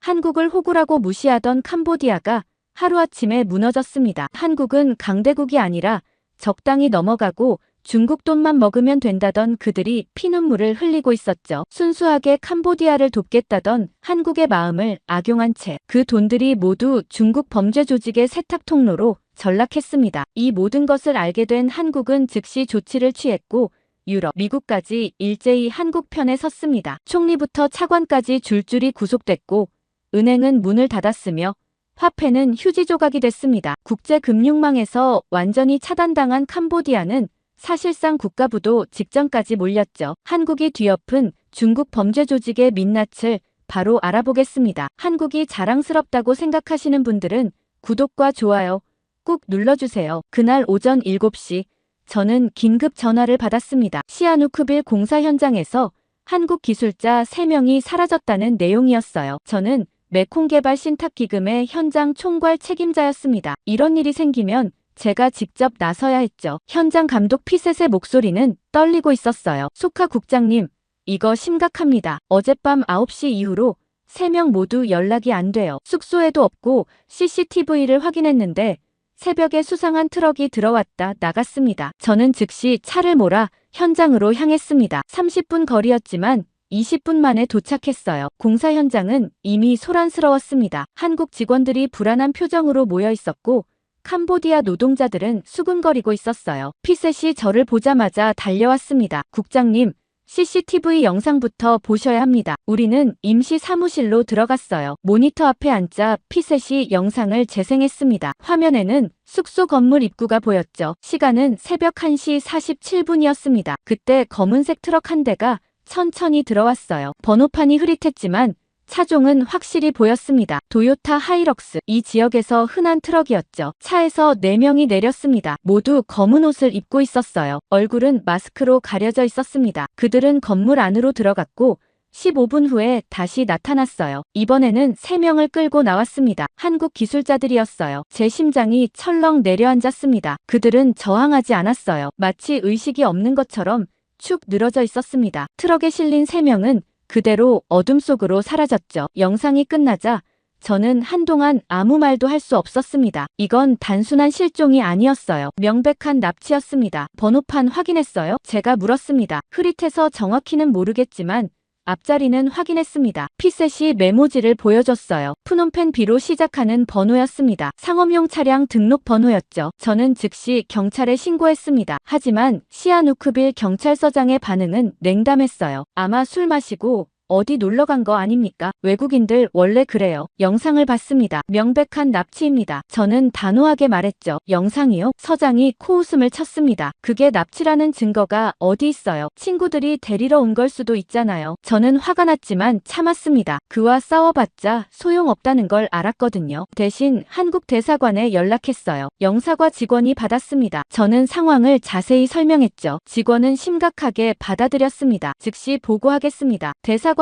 한국을 호구라고 무시하던 캄보디아가 하루아침에 무너졌습니다. 한국은 강대국이 아니라 적당히 넘어가고 중국 돈만 먹으면 된다던 그들이 피눈물을 흘리고 있었죠. 순수하게 캄보디아를 돕겠다던 한국의 마음을 악용한 채 그 돈들이 모두 중국 범죄 조직의 세탁 통로로 전락했습니다. 이 모든 것을 알게 된 한국은 즉시 조치를 취했고 유럽, 미국까지 일제히 한국 편에 섰습니다. 총리부터 차관까지 줄줄이 구속됐고 은행은 문을 닫았으며 화폐는 휴지 조각이 됐습니다. 국제금융망에서 완전히 차단당한 캄보디아는 사실상 국가부도 직전까지 몰렸죠. 한국이 뒤엎은 중국 범죄 조직의 민낯을 바로 알아보겠습니다. 한국이 자랑스럽다고 생각하시는 분들은 구독과 좋아요 꾹 눌러주세요. 그날 오전 7시 저는 긴급 전화를 받았습니다. 시아누크빌 공사 현장에서 한국 기술자 3명이 사라졌다는 내용이었어요. 저는 메콩개발 신탁기금의 현장 총괄 책임자였습니다. 이런 일이 생기면 제가 직접 나서야 했죠. 현장 감독 피셋의 목소리는 떨리고 있었어요. 소카 국장님, 이거 심각합니다. 어젯밤 9시 이후로 3명 모두 연락이 안 돼요. 숙소에도 없고 CCTV를 확인했는데 새벽에 수상한 트럭이 들어왔다 나갔습니다. 저는 즉시 차를 몰아 현장으로 향했습니다. 30분 거리였지만 20분 만에 도착했어요. 공사 현장은 이미 소란스러웠습니다. 한국 직원들이 불안한 표정으로 모여 있었고 캄보디아 노동자들은 수군거리고 있었어요. 피셋이 저를 보자마자 달려왔습니다. 국장님, CCTV 영상부터 보셔야 합니다. 우리는 임시 사무실로 들어갔어요. 모니터 앞에 앉자 피셋이 영상을 재생했습니다. 화면에는 숙소 건물 입구가 보였죠. 시간은 새벽 1시 47분이었습니다. 그때 검은색 트럭 한 대가 천천히 들어왔어요. 번호판이 흐릿했지만 차종은 확실히 보였습니다. 도요타 하이럭스. 이 지역에서 흔한 트럭이었죠. 차에서 4명이 내렸습니다. 모두 검은 옷을 입고 있었어요. 얼굴은 마스크로 가려져 있었습니다. 그들은 건물 안으로 들어갔고 15분 후에 다시 나타났어요. 이번에는 3명을 끌고 나왔습니다. 한국 기술자들이었어요. 제 심장이 철렁 내려앉았습니다. 그들은 저항하지 않았어요. 마치 의식이 없는 것처럼 축 늘어져 있었습니다. 트럭에 실린 3명은 그대로 어둠 속으로 사라졌죠. 영상이 끝나자 저는 한동안 아무 말도 할 수 없었습니다. 이건 단순한 실종이 아니었어요. 명백한 납치였습니다. 번호판 확인했어요? 제가 물었습니다. 흐릿해서 정확히는 모르겠지만 앞자리는 확인했습니다. 피셋이 메모지를 보여줬어요. 푸놈펜 B로 시작하는 번호였습니다. 상업용 차량 등록 번호였죠. 저는 즉시 경찰에 신고했습니다. 하지만 시아누크빌 경찰서장의 반응은 냉담했어요. 아마 술 마시고 어디 놀러 간 거 아닙니까? 외국인들 원래 그래요. 영상을 봤습니다. 명백한 납치입니다. 저는 단호하게 말했죠. 영상이요? 서장이 코웃음을 쳤습니다. 그게 납치라는 증거가 어디 있어요? 친구들이 데리러 온 걸 수도 있잖아요. 저는 화가 났지만 참았습니다. 그와 싸워봤자 소용없다는 걸 알았거든요. 대신 한국 대사관에 연락했어요. 영사과 직원이 받았습니다. 저는 상황을 자세히 설명했죠. 직원은 심각하게 받아들였습니다. 즉시 보고하겠습니다. 대사관에서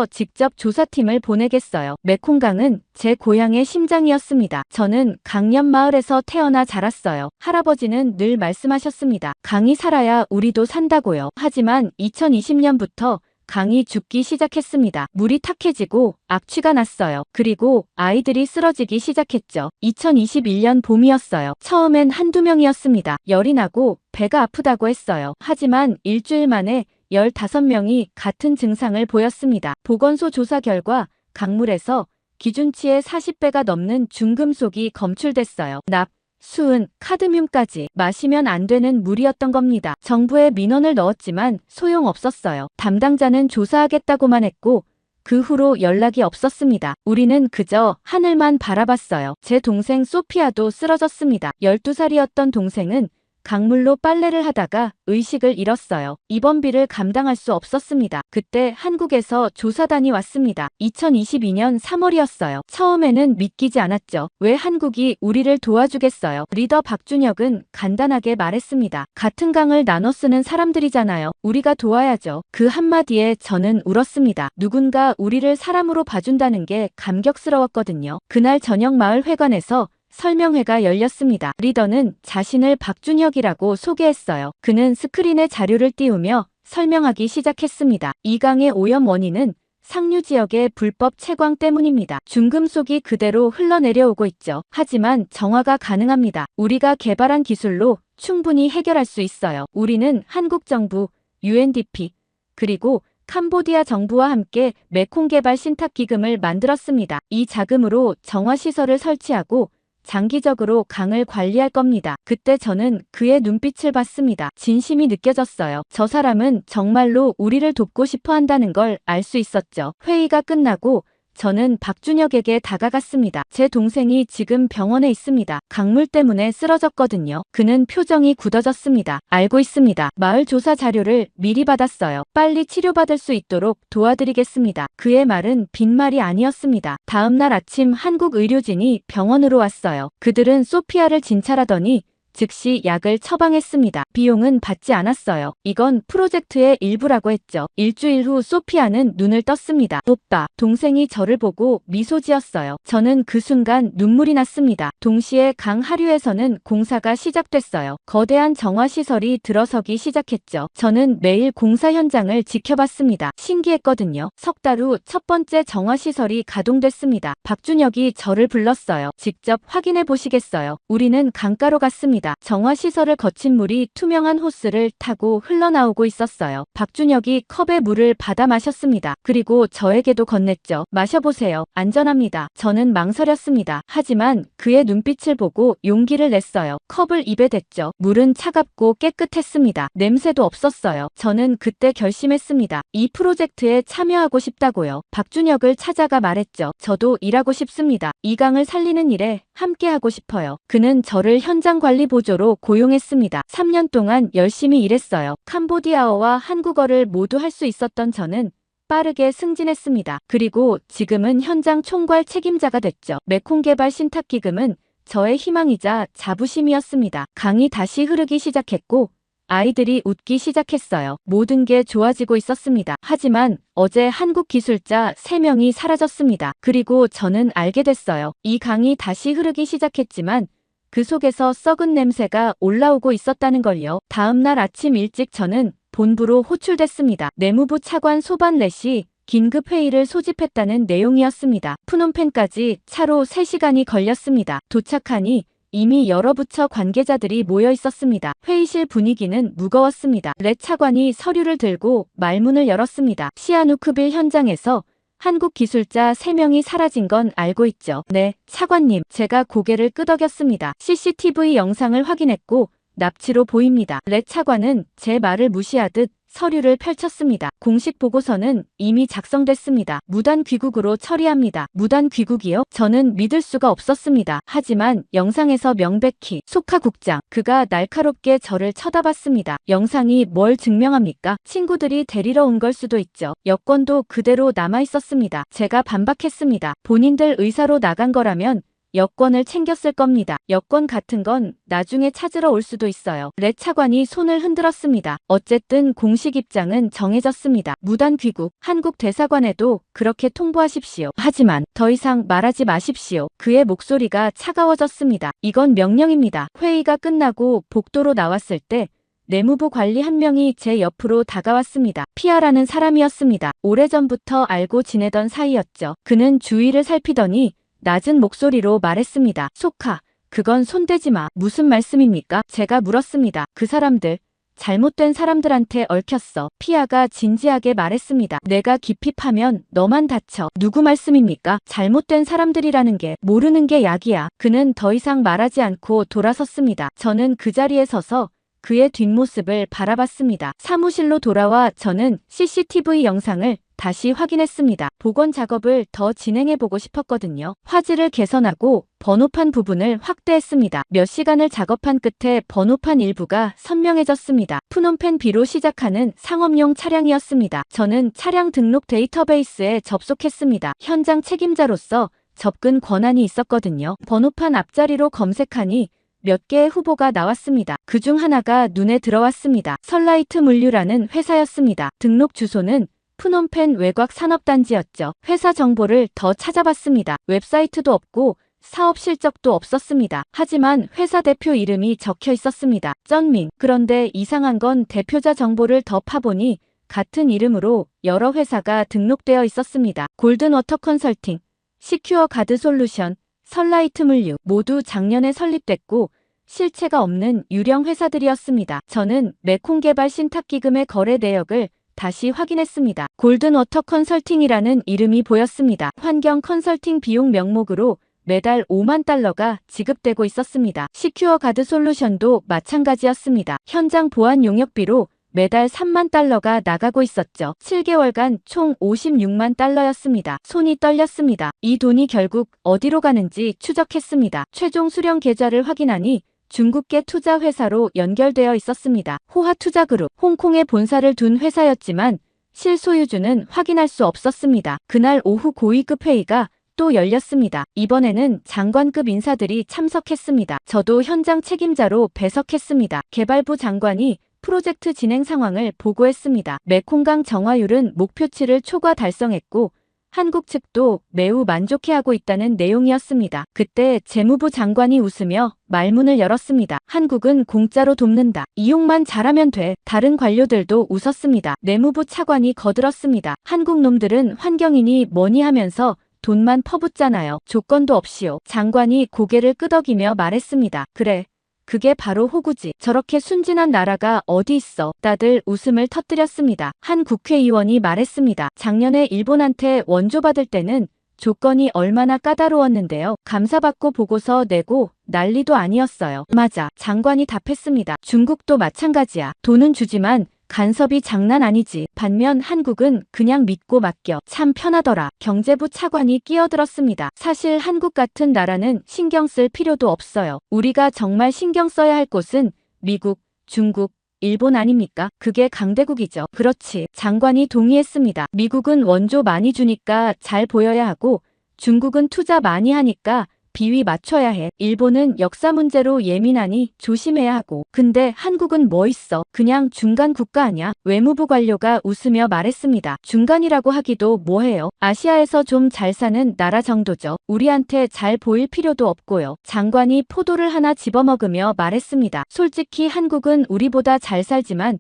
직접 조사팀을 보내겠어요. 메콩강은 제 고향의 심장이었습니다. 저는 강념마을에서 태어나 자랐어요. 할아버지는 늘 말씀하셨습니다. 강이 살아야 우리도 산다고요. 하지만 2020년부터 강이 죽기 시작했습니다. 물이 탁해지고 악취가 났어요. 그리고 아이들이 쓰러지기 시작했죠. 2021년 봄이었어요. 처음엔 한두 명이었습니다. 열이 나고 배가 아프다고 했어요. 하지만 일주일 만에 15명이 같은 증상을 보였습니다. 보건소 조사 결과 강물에서 기준치의 40배가 넘는 중금속이 검출됐어요. 납, 수은, 카드뮴까지 마시면 안 되는 물이었던 겁니다. 정부에 민원을 넣었지만 소용없었어요. 담당자는 조사하겠다고만 했고 그 후로 연락이 없었습니다. 우리는 그저 하늘만 바라봤어요. 제 동생 소피아도 쓰러졌습니다. 12살이었던 동생은 강물로 빨래를 하다가 의식을 잃었어요. 입원비를 감당할 수 없었습니다. 그때 한국에서 조사단이 왔습니다. 2022년 3월이었어요. 처음에는 믿기지 않았죠. 왜 한국이 우리를 도와주겠어요? 리더 박준혁은 간단하게 말했습니다. 같은 강을 나눠 쓰는 사람들이잖아요. 우리가 도와야죠. 그 한마디에 저는 울었습니다. 누군가 우리를 사람으로 봐준다는 게 감격스러웠거든요. 그날 저녁 마을 회관에서 설명회가 열렸습니다. 리더는 자신을 박준혁이라고 소개했어요. 그는 스크린에 자료를 띄우며 설명하기 시작했습니다. 이 강의 오염 원인은 상류 지역의 불법 채광 때문입니다. 중금속이 그대로 흘러내려오고 있죠. 하지만 정화가 가능합니다. 우리가 개발한 기술로 충분히 해결할 수 있어요. 우리는 한국 정부, UNDP, 그리고 캄보디아 정부와 함께 메콩 개발 신탁 기금을 만들었습니다. 이 자금으로 정화 시설을 설치하고 장기적으로 강을 관리할 겁니다. 그때 저는 그의 눈빛을 봤습니다. 진심이 느껴졌어요. 저 사람은 정말로 우리를 돕고 싶어 한다는 걸 알 수 있었죠. 회의가 끝나고 저는 박준혁에게 다가갔습니다. 제 동생이 지금 병원에 있습니다. 강물 때문에 쓰러졌거든요. 그는 표정이 굳어졌습니다. 알고 있습니다. 마을 조사 자료를 미리 받았어요. 빨리 치료받을 수 있도록 도와드리겠습니다. 그의 말은 빈말이 아니었습니다. 다음 날 아침 한국 의료진이 병원으로 왔어요. 그들은 소피아를 진찰하더니 즉시 약을 처방했습니다. 비용은 받지 않았어요. 이건 프로젝트의 일부라고 했죠. 일주일 후 소피아는 눈을 떴습니다. 오빠, 동생이 저를 보고 미소 지었어요. 저는 그 순간 눈물이 났습니다. 동시에 강 하류에서는 공사가 시작됐어요. 거대한 정화시설이 들어서기 시작했죠. 저는 매일 공사 현장을 지켜봤습니다. 신기했거든요. 석 달 후 첫 번째 정화시설이 가동됐습니다. 박준혁이 저를 불렀어요. 직접 확인해 보시겠어요? 우리는 강가로 갔습니다. 정화시설을 거친 물이 투명한 호스를 타고 흘러나오고 있었어요. 박준혁이 컵에 물을 받아 마셨습니다. 그리고 저에게도 건넸죠. 마셔보세요. 안전합니다. 저는 망설였습니다. 하지만 그의 눈빛을 보고 용기를 냈어요. 컵을 입에 댔죠. 물은 차갑고 깨끗했습니다. 냄새도 없었어요. 저는 그때 결심했습니다. 이 프로젝트에 참여하고 싶다고요. 박준혁을 찾아가 말했죠. 저도 일하고 싶습니다. 이 강을 살리는 일에 함께하고 싶어요. 그는 저를 현장 관리 보조로 고용했습니다. 3년 동안 열심히 일했어요. 캄보디아어와 한국어를 모두 할 수 있었던 저는 빠르게 승진했습니다. 그리고 지금은 현장 총괄 책임자가 됐죠. 메콩 개발 신탁 기금은 저의 희망이자 자부심이었습니다. 강이 다시 흐르기 시작했고 아이들이 웃기 시작했어요. 모든 게 좋아지고 있었습니다. 하지만 어제 한국 기술자 3명이 사라졌습니다. 그리고 저는 알게 됐어요. 이 강이 다시 흐르기 시작했지만 그 속에서 썩은 냄새가 올라오고 있었다는 걸요. 다음 날 아침 일찍 저는 본부로 호출됐습니다. 내무부 차관 소반렛이 긴급 회의를 소집했다는 내용이었습니다. 푸놈펜까지 차로 3시간이 걸렸습니다. 도착하니 이미 여러 부처 관계자들이 모여 있었습니다. 회의실 분위기는 무거웠습니다. 렛 차관이 서류를 들고 말문을 열었습니다. 시아누크빌 현장에서 한국 기술자 3명이 사라진 건 알고 있죠. 네, 차관님. 제가 고개를 끄덕였습니다. CCTV 영상을 확인했고 납치로 보입니다. 렛 차관은 제 말을 무시하듯 서류를 펼쳤습니다. 공식 보고서는 이미 작성됐습니다. 무단 귀국으로 처리합니다. 무단 귀국이요? 저는 믿을 수가 없었습니다. 하지만 영상에서 명백히 소카 국장, 그가 날카롭게 저를 쳐다봤습니다. 영상이 뭘 증명합니까? 친구들이 데리러 온 걸 수도 있죠. 여권도 그대로 남아 있었습니다. 제가 반박했습니다. 본인들 의사로 나간 거라면 여권을 챙겼을 겁니다. 여권 같은 건 나중에 찾으러 올 수도 있어요. 렛 차관이 손을 흔들었습니다. 어쨌든 공식 입장은 정해졌습니다. 무단 귀국. 한국 대사관에도 그렇게 통보하십시오. 하지만 더 이상 말하지 마십시오. 그의 목소리가 차가워졌습니다. 이건 명령입니다. 회의가 끝나고 복도로 나왔을 때 내무부 관리 한 명이 제 옆으로 다가왔습니다. 피아라는 사람이었습니다. 오래전부터 알고 지내던 사이였죠. 그는 주위를 살피더니 낮은 목소리로 말했습니다. 소카, 그건 손대지 마. 무슨 말씀입니까? 제가 물었습니다. 그 사람들, 잘못된 사람들한테 얽혔어. 피아가 진지하게 말했습니다. 내가 깊이 파면 너만 다쳐. 누구 말씀입니까? 잘못된 사람들이라는 게 모르는 게 약이야. 그는 더 이상 말하지 않고 돌아섰습니다. 저는 그 자리에 서서 그의 뒷모습을 바라봤습니다. 사무실로 돌아와 저는 CCTV 영상을 다시 확인했습니다. 복원 작업을 더 진행해보고 싶었거든요. 화질을 개선하고 번호판 부분을 확대했습니다. 몇 시간을 작업한 끝에 번호판 일부가 선명해졌습니다. 푸놈펜 B로 시작하는 상업용 차량이었습니다. 저는 차량 등록 데이터베이스에 접속했습니다. 현장 책임자로서 접근 권한이 있었거든요. 번호판 앞자리로 검색하니 몇 개의 후보가 나왔습니다. 그중 하나가 눈에 들어왔습니다. 설라이트 물류라는 회사였습니다. 등록 주소는 푸놈펜 외곽 산업단지였죠. 회사 정보를 더 찾아봤습니다. 웹사이트도 없고 사업 실적도 없었습니다. 하지만 회사 대표 이름이 적혀 있었습니다. 쩐민. 그런데 이상한 건 대표자 정보를 더 파보니 같은 이름으로 여러 회사가 등록되어 있었습니다. 골든워터 컨설팅, 시큐어 가드 솔루션, 선라이트 물류 모두 작년에 설립됐고 실체가 없는 유령 회사들이었습니다. 저는 메콩 개발 신탁기금의 거래 내역을 다시 확인했습니다. 골든워터 컨설팅이라는 이름이 보였습니다. 환경 컨설팅 비용 명목으로 매달 5만 달러가 지급되고 있었습니다. 시큐어 가드 솔루션도 마찬가지였습니다. 현장 보안 용역비로 매달 3만 달러가 나가고 있었죠. 7개월간 총 56만 달러였습니다. 손이 떨렸습니다. 이 돈이 결국 어디로 가는지 추적했습니다. 최종 수령 계좌를 확인하니 중국계 투자 회사로 연결되어 있었습니다. 호화투자그룹, 홍콩에 본사를 둔 회사였지만 실소유주는 확인할 수 없었습니다. 그날 오후 고위급 회의가 또 열렸습니다. 이번에는 장관급 인사들이 참석했습니다. 저도 현장 책임자로 배석했습니다. 개발부 장관이 프로젝트 진행 상황을 보고했습니다. 메콩강 정화율은 목표치를 초과 달성했고 한국 측도 매우 만족해하고 있다는 내용이었습니다. 그때 재무부 장관이 웃으며 말문을 열었습니다. 한국은 공짜로 돕는다. 이용만 잘하면 돼. 다른 관료들도 웃었습니다. 내무부 차관이 거들었습니다. 한국 놈들은 환경이니 뭐니 하면서 돈만 퍼붓잖아요. 조건도 없이요. 장관이 고개를 끄덕이며 말했습니다. 그래. 그게 바로 호구지. 저렇게 순진한 나라가 어디 있어. 다들 웃음을 터뜨렸습니다. 한 국회의원이 말했습니다. 작년에 일본한테 원조 받을 때는 조건이 얼마나 까다로웠는데요. 감사받고 보고서 내고 난리도 아니었어요. 맞아. 장관이 답했습니다. 중국도 마찬가지야. 돈은 주지만 간섭이 장난 아니지. 반면 한국은 그냥 믿고 맡겨. 참 편하더라. 경제부 차관이 끼어들었습니다. 사실 한국 같은 나라는 신경 쓸 필요도 없어요. 우리가 정말 신경 써야 할 곳은 미국, 중국, 일본 아닙니까? 그게 강대국이죠. 그렇지. 장관이 동의했습니다. 미국은 원조 많이 주니까 잘 보여야 하고 중국은 투자 많이 하니까 비위 맞춰야 해. 일본은 역사 문제로 예민하니 조심해야 하고. 근데 한국은 뭐 있어? 그냥 중간 국가 아냐? 외무부 관료가 웃으며 말했습니다. 중간이라고 하기도 뭐해요. 아시아에서 좀 잘 사는 나라 정도죠. 우리한테 잘 보일 필요도 없고요. 장관이 포도를 하나 집어먹으며 말했습니다. 솔직히 한국은 우리보다 잘 살지만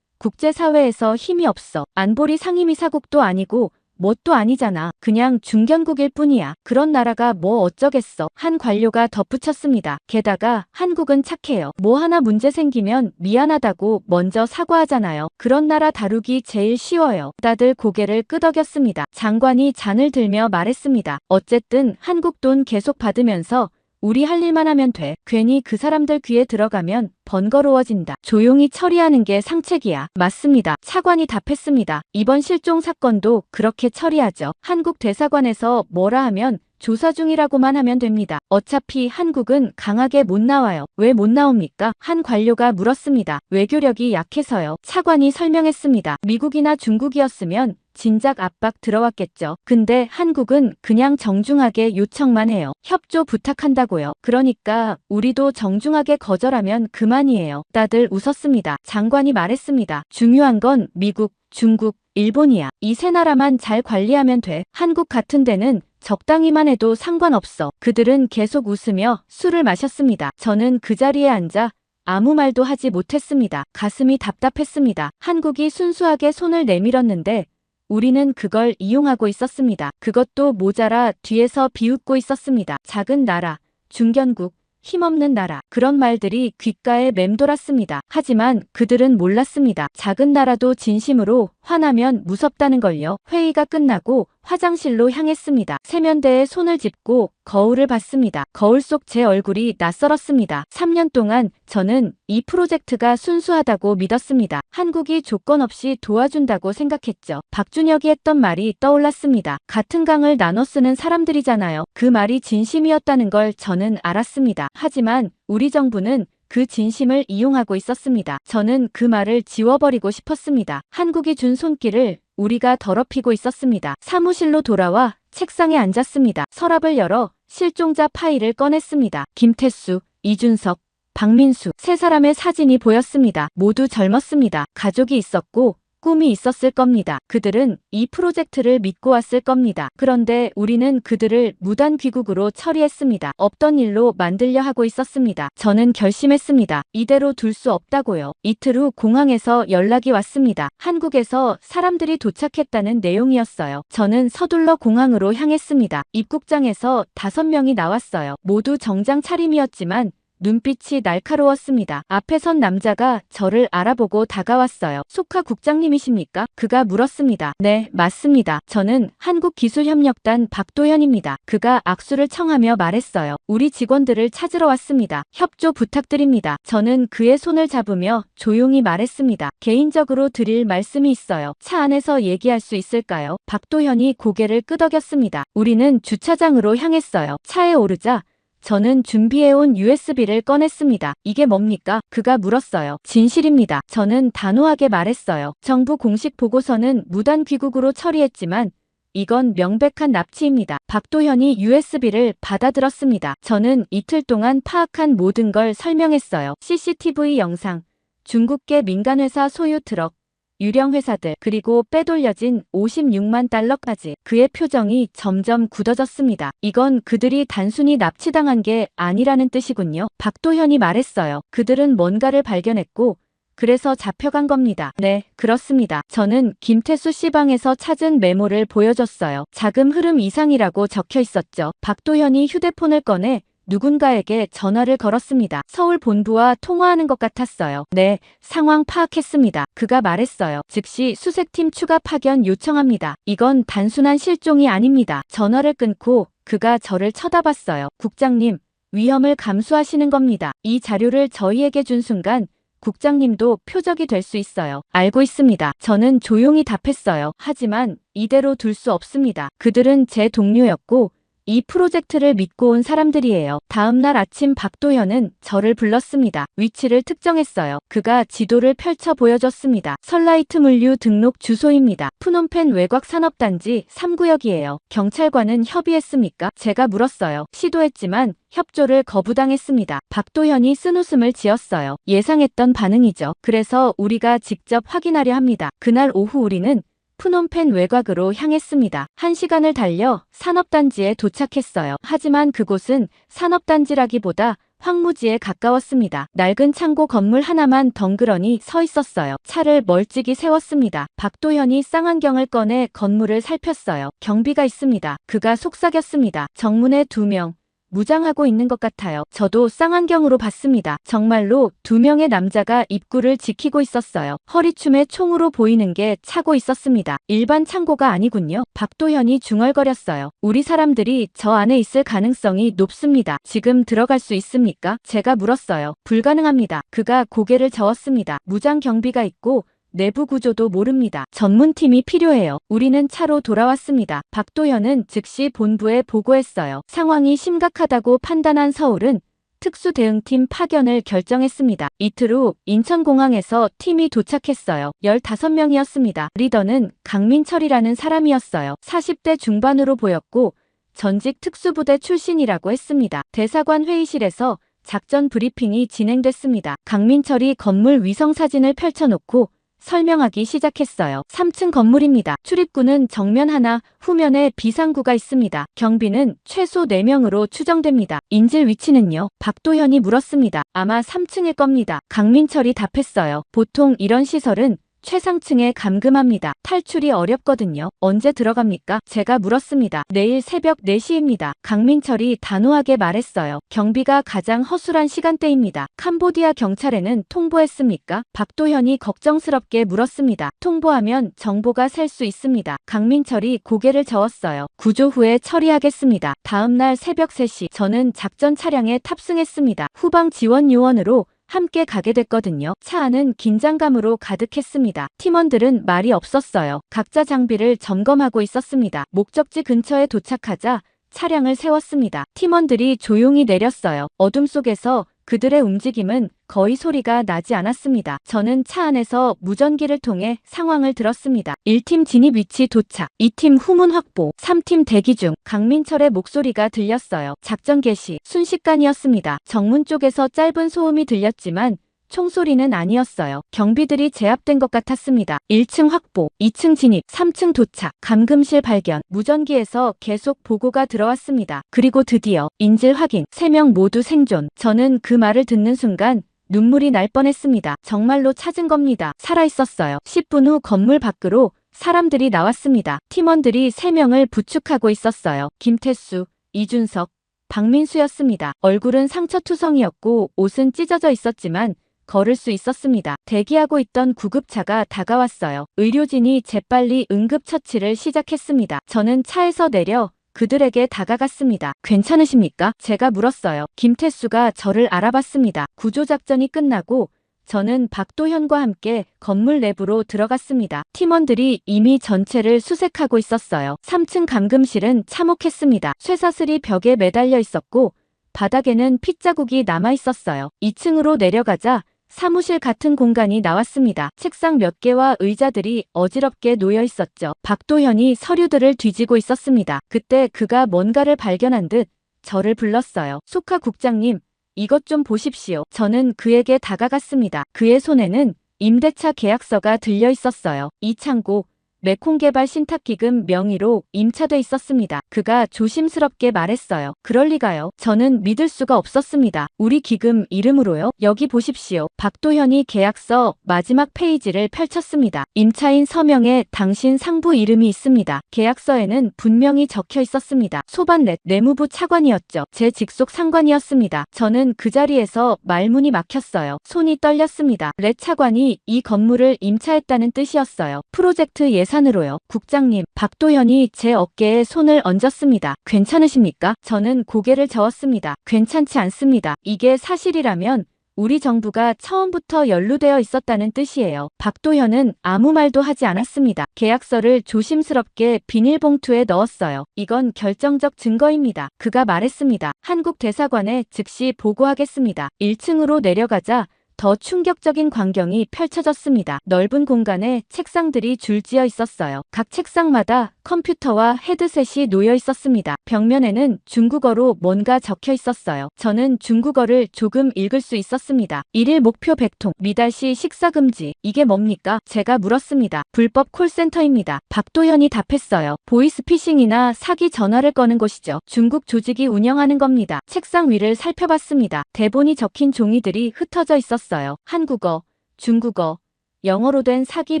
국제사회에서 힘이 없어. 안보리 상임이사국도 아니고 뭣도 아니잖아. 그냥 중견국일 뿐이야. 그런 나라가 뭐 어쩌겠어. 한 관료가 덧붙였습니다. 게다가 한국은 착해요. 뭐 하나 문제 생기면 미안하다고 먼저 사과하잖아요. 그런 나라 다루기 제일 쉬워요. 다들 고개를 끄덕였습니다. 장관이 잔을 들며 말했습니다. 어쨌든 한국 돈 계속 받으면서 우리 할 일만 하면 돼. 괜히 그 사람들 귀에 들어가면 번거로워진다. 조용히 처리하는 게 상책이야. 맞습니다. 차관이 답했습니다. 이번 실종 사건도 그렇게 처리하죠. 한국 대사관에서 뭐라 하면 조사 중이라고만 하면 됩니다. 어차피 한국은 강하게 못 나와요. 왜 못 나옵니까? 한 관료가 물었습니다. 외교력이 약해서요. 차관이 설명했습니다. 미국이나 중국이었으면 진작 압박 들어왔겠죠. 근데 한국은 그냥 정중하게 요청만 해요. 협조 부탁한다고요. 그러니까 우리도 정중하게 거절하면 그만이에요. 다들 웃었습니다. 장관이 말했습니다. 중요한 건 미국, 중국, 일본이야. 이 세 나라만 잘 관리하면 돼. 한국 같은 데는 적당히만 해도 상관없어. 그들은 계속 웃으며 술을 마셨습니다. 저는 그 자리에 앉아 아무 말도 하지 못했습니다. 가슴이 답답했습니다. 한국이 순수하게 손을 내밀었는데 우리는 그걸 이용하고 있었습니다. 그것도 모자라 뒤에서 비웃고 있었습니다. 작은 나라, 중견국, 힘없는 나라. 그런 말들이 귓가에 맴돌았습니다. 하지만 그들은 몰랐습니다. 작은 나라도 진심으로 화나면 무섭다는 걸요. 회의가 끝나고 화장실로 향했습니다. 세면대에 손을 짚고 거울을 봤습니다. 거울 속 제 얼굴이 낯설었습니다. 3년 동안 저는 이 프로젝트가 순수하다고 믿었습니다. 한국이 조건 없이 도와준다고 생각했죠. 박준혁이 했던 말이 떠올랐습니다. 같은 강을 나눠 쓰는 사람들이잖아요. 그 말이 진심이었다는 걸 저는 알았습니다. 하지만 우리 정부는 그 진심을 이용하고 있었습니다. 저는 그 말을 지워버리고 싶었습니다. 한국이 준 손길을 우리가 더럽히고 있었습니다. 사무실로 돌아와 책상에 앉았습니다. 서랍을 열어 실종자 파일을 꺼냈습니다. 김태수, 이준석, 박민수 세 사람의 사진이 보였습니다. 모두 젊었습니다. 가족이 있었고 꿈이 있었을 겁니다. 그들은 이 프로젝트를 믿고 왔을 겁니다. 그런데 우리는 그들을 무단 귀국으로 처리했습니다. 없던 일로 만들려 하고 있었습니다. 저는 결심했습니다. 이대로 둘 수 없다고요. 이틀 후 공항에서 연락이 왔습니다. 한국에서 사람들이 도착했다는 내용이었어요. 저는 서둘러 공항으로 향했습니다. 입국장에서 5명이 나왔어요. 모두 정장 차림이었지만 눈빛이 날카로웠습니다. 앞에 선 남자가 저를 알아보고 다가왔어요. 소카 국장님이십니까? 그가 물었습니다. 네, 맞습니다. 저는 한국기술협력단 박도현입니다. 그가 악수를 청하며 말했어요. 우리 직원들을 찾으러 왔습니다. 협조 부탁드립니다. 저는 그의 손을 잡으며 조용히 말했습니다. 개인적으로 드릴 말씀이 있어요. 차 안에서 얘기할 수 있을까요? 박도현이 고개를 끄덕였습니다. 우리는 주차장으로 향했어요. 차에 오르자 저는 준비해온 USB를 꺼냈습니다. 이게 뭡니까? 그가 물었어요. 진실입니다. 저는 단호하게 말했어요. 정부 공식 보고서는 무단 귀국으로 처리했지만 이건 명백한 납치입니다. 박도현이 USB를 받아들었습니다. 저는 이틀 동안 파악한 모든 걸 설명했어요. CCTV 영상, 중국계 민간회사 소유 트럭, 유령 회사들, 그리고 빼돌려진 56만 달러까지. 그의 표정이 점점 굳어졌습니다. 이건 그들이 단순히 납치당한 게 아니라는 뜻이군요. 박도현이 말했어요. 그들은 뭔가를 발견했고 그래서 잡혀간 겁니다. 네, 그렇습니다. 저는 김태수 씨 방에서 찾은 메모를 보여줬어요. 자금 흐름 이상이라고 적혀 있었죠. 박도현이 휴대폰을 꺼내 누군가에게 전화를 걸었습니다. 서울 본부와 통화하는 것 같았어요. 네, 상황 파악했습니다. 그가 말했어요. 즉시 수색팀 추가 파견 요청합니다. 이건 단순한 실종이 아닙니다. 전화를 끊고 그가 저를 쳐다봤어요. 국장님, 위험을 감수하시는 겁니다. 이 자료를 저희에게 준 순간 국장님도 표적이 될 수 있어요. 알고 있습니다. 저는 조용히 답했어요. 하지만 이대로 둘 수 없습니다. 그들은 제 동료였고 이 프로젝트를 믿고 온 사람들이에요. 다음 날 아침 박도현은 저를 불렀습니다. 위치를 특정했어요. 그가 지도를 펼쳐 보여줬습니다. 설라이트 물류 등록 주소입니다. 푸놈펜 외곽산업단지 3구역이에요. 경찰과는 협의했습니까? 제가 물었어요. 시도했지만 협조를 거부당했습니다. 박도현이 쓴웃음을 지었어요. 예상했던 반응이죠. 그래서 우리가 직접 확인하려 합니다. 그날 오후 우리는 푸놈펜 외곽으로 향했습니다. 1시간을 달려 산업단지에 도착했어요. 하지만 그곳은 산업단지라기보다 황무지에 가까웠습니다. 낡은 창고 건물 하나만 덩그러니 서 있었어요. 차를 멀찍이 세웠습니다. 박도현이 쌍안경을 꺼내 건물을 살폈어요. 경비가 있습니다. 그가 속삭였습니다. 정문에 2명. 무장하고 있는 것 같아요. 저도 쌍안경으로 봤습니다. 정말로 2명의 남자가 입구를 지키고 있었어요. 허리춤에 총으로 보이는 게 차고 있었습니다. 일반 창고가 아니군요. 박도현이 중얼거렸어요. 우리 사람들이 저 안에 있을 가능성이 높습니다. 지금 들어갈 수 있습니까? 제가 물었어요. 불가능합니다. 그가 고개를 저었습니다. 무장 경비가 있고 내부 구조도 모릅니다. 전문팀이 필요해요. 우리는 차로 돌아왔습니다. 박도현은 즉시 본부에 보고했어요. 상황이 심각하다고 판단한 서울은 특수대응팀 파견을 결정했습니다. 이틀 후 인천공항에서 팀이 도착했어요. 15명이었습니다. 리더는 강민철이라는 사람이었어요. 40대 중반으로 보였고 전직 특수부대 출신이라고 했습니다. 대사관 회의실에서 작전 브리핑이 진행됐습니다. 강민철이 건물 위성사진을 펼쳐놓고 설명하기 시작했어요. 3층 건물입니다. 출입구는 정면 하나, 후면에 비상구가 있습니다. 경비는 최소 4명으로 추정됩니다. 인질 위치는요? 박도현이 물었습니다. 아마 3층일 겁니다. 강민철이 답했어요. 보통 이런 시설은 최상층에 감금합니다. 탈출이 어렵거든요. 언제 들어갑니까? 제가 물었습니다. 내일 새벽 4시입니다. 강민철이 단호하게 말했어요. 경비가 가장 허술한 시간대입니다. 캄보디아 경찰에는 통보했습니까? 박도현이 걱정스럽게 물었습니다. 통보하면 정보가 셀 수 있습니다. 강민철이 고개를 저었어요. 구조 후에 처리하겠습니다. 다음 날 새벽 3시 저는 작전 차량에 탑승했습니다. 후방 지원 요원으로 함께 가게 됐거든요. 차 안은 긴장감으로 가득했습니다. 팀원들은 말이 없었어요. 각자 장비를 점검하고 있었습니다. 목적지 근처에 도착하자 차량을 세웠습니다. 팀원들이 조용히 내렸어요. 어둠 속에서 그들의 움직임은 거의 소리가 나지 않았습니다. 저는 차 안에서 무전기를 통해 상황을 들었습니다. 1팀 진입 위치 도착, 2팀 후문 확보, 3팀 대기 중. 강민철의 목소리가 들렸어요. 작전 개시, 순식간이었습니다. 정문 쪽에서 짧은 소음이 들렸지만 총소리는 아니었어요. 경비들이 제압된 것 같았습니다. 1층 확보, 2층 진입, 3층 도착, 감금실 발견, 무전기에서 계속 보고가 들어왔습니다. 그리고 드디어 인질 확인, 3명 모두 생존. 저는 그 말을 듣는 순간 눈물이 날 뻔했습니다. 정말로 찾은 겁니다. 살아있었어요. 10분 후 건물 밖으로 사람들이 나왔습니다. 팀원들이 3명을 부축하고 있었어요. 김태수, 이준석, 박민수였습니다. 얼굴은 상처투성이었고 옷은 찢어져 있었지만 걸을 수 있었습니다. 대기하고 있던 구급차가 다가왔어요. 의료진이 재빨리 응급처치를 시작했습니다. 저는 차에서 내려 그들에게 다가갔습니다. 괜찮으십니까? 제가 물었어요. 김태수가 저를 알아봤습니다. 구조작전이 끝나고 저는 박도현과 함께 건물 내부로 들어갔습니다. 팀원들이 이미 전체를 수색하고 있었어요. 3층 감금실은 참혹했습니다. 쇠사슬이 벽에 매달려 있었고 바닥에는 핏자국이 남아 있었어요. 2층으로 내려가자 사무실 같은 공간이 나왔습니다. 책상 몇 개와 의자들이 어지럽게 놓여 있었죠. 박도현이 서류들을 뒤지고 있었습니다. 그때 그가 뭔가를 발견한 듯 저를 불렀어요. 소카 국장님, 이것 좀 보십시오. 저는 그에게 다가갔습니다. 그의 손에는 임대차 계약서가 들려 있었어요. 이창고 메콩개발 신탁기금 명의로 임차돼 있었습니다. 그가 조심스럽게 말했어요. 그럴 리가요. 저는 믿을 수가 없었습니다. 우리 기금 이름으로요? 여기 보십시오. 박도현이 계약서 마지막 페이지를 펼쳤습니다. 임차인 서명에 당신 상부 이름이 있습니다. 계약서에는 분명히 적혀 있었습니다. 소반렛 내무부 차관이었죠. 제 직속 상관이었습니다. 저는 그 자리에서 말문이 막혔어요. 손이 떨렸습니다. 렛 차관이 이 건물을 임차했다는 뜻이었어요. 프로젝트 예산으로요. 국장님, 박도현이 제 어깨에 손을 얹었습니다. 괜찮으십니까? 저는 고개를 저었습니다. 괜찮지 않습니다. 이게 사실이라면 우리 정부가 처음부터 연루되어 있었다는 뜻이에요. 박도현은 아무 말도 하지 않았습니다. 계약서를 조심스럽게 비닐봉투에 넣었어요. 이건 결정적 증거입니다. 그가 말했습니다. 한국 대사관에 즉시 보고하겠습니다. 1층으로 내려가자 더 충격적인 광경이 펼쳐졌습니다. 넓은 공간에 책상들이 줄지어 있었어요. 각 책상마다 컴퓨터와 헤드셋이 놓여 있었습니다. 벽면에는 중국어로 뭔가 적혀 있었어요. 저는 중국어를 조금 읽을 수 있었습니다. 1일 목표 100통, 미달시 식사 금지. 이게 뭡니까? 제가 물었습니다. 불법 콜센터입니다. 박도현이 답했어요. 보이스피싱이나 사기 전화를 거는 곳이죠. 중국 조직이 운영하는 겁니다. 책상 위를 살펴봤습니다. 대본이 적힌 종이들이 흩어져 있었어요. 한국어, 중국어, 영어로 된 사기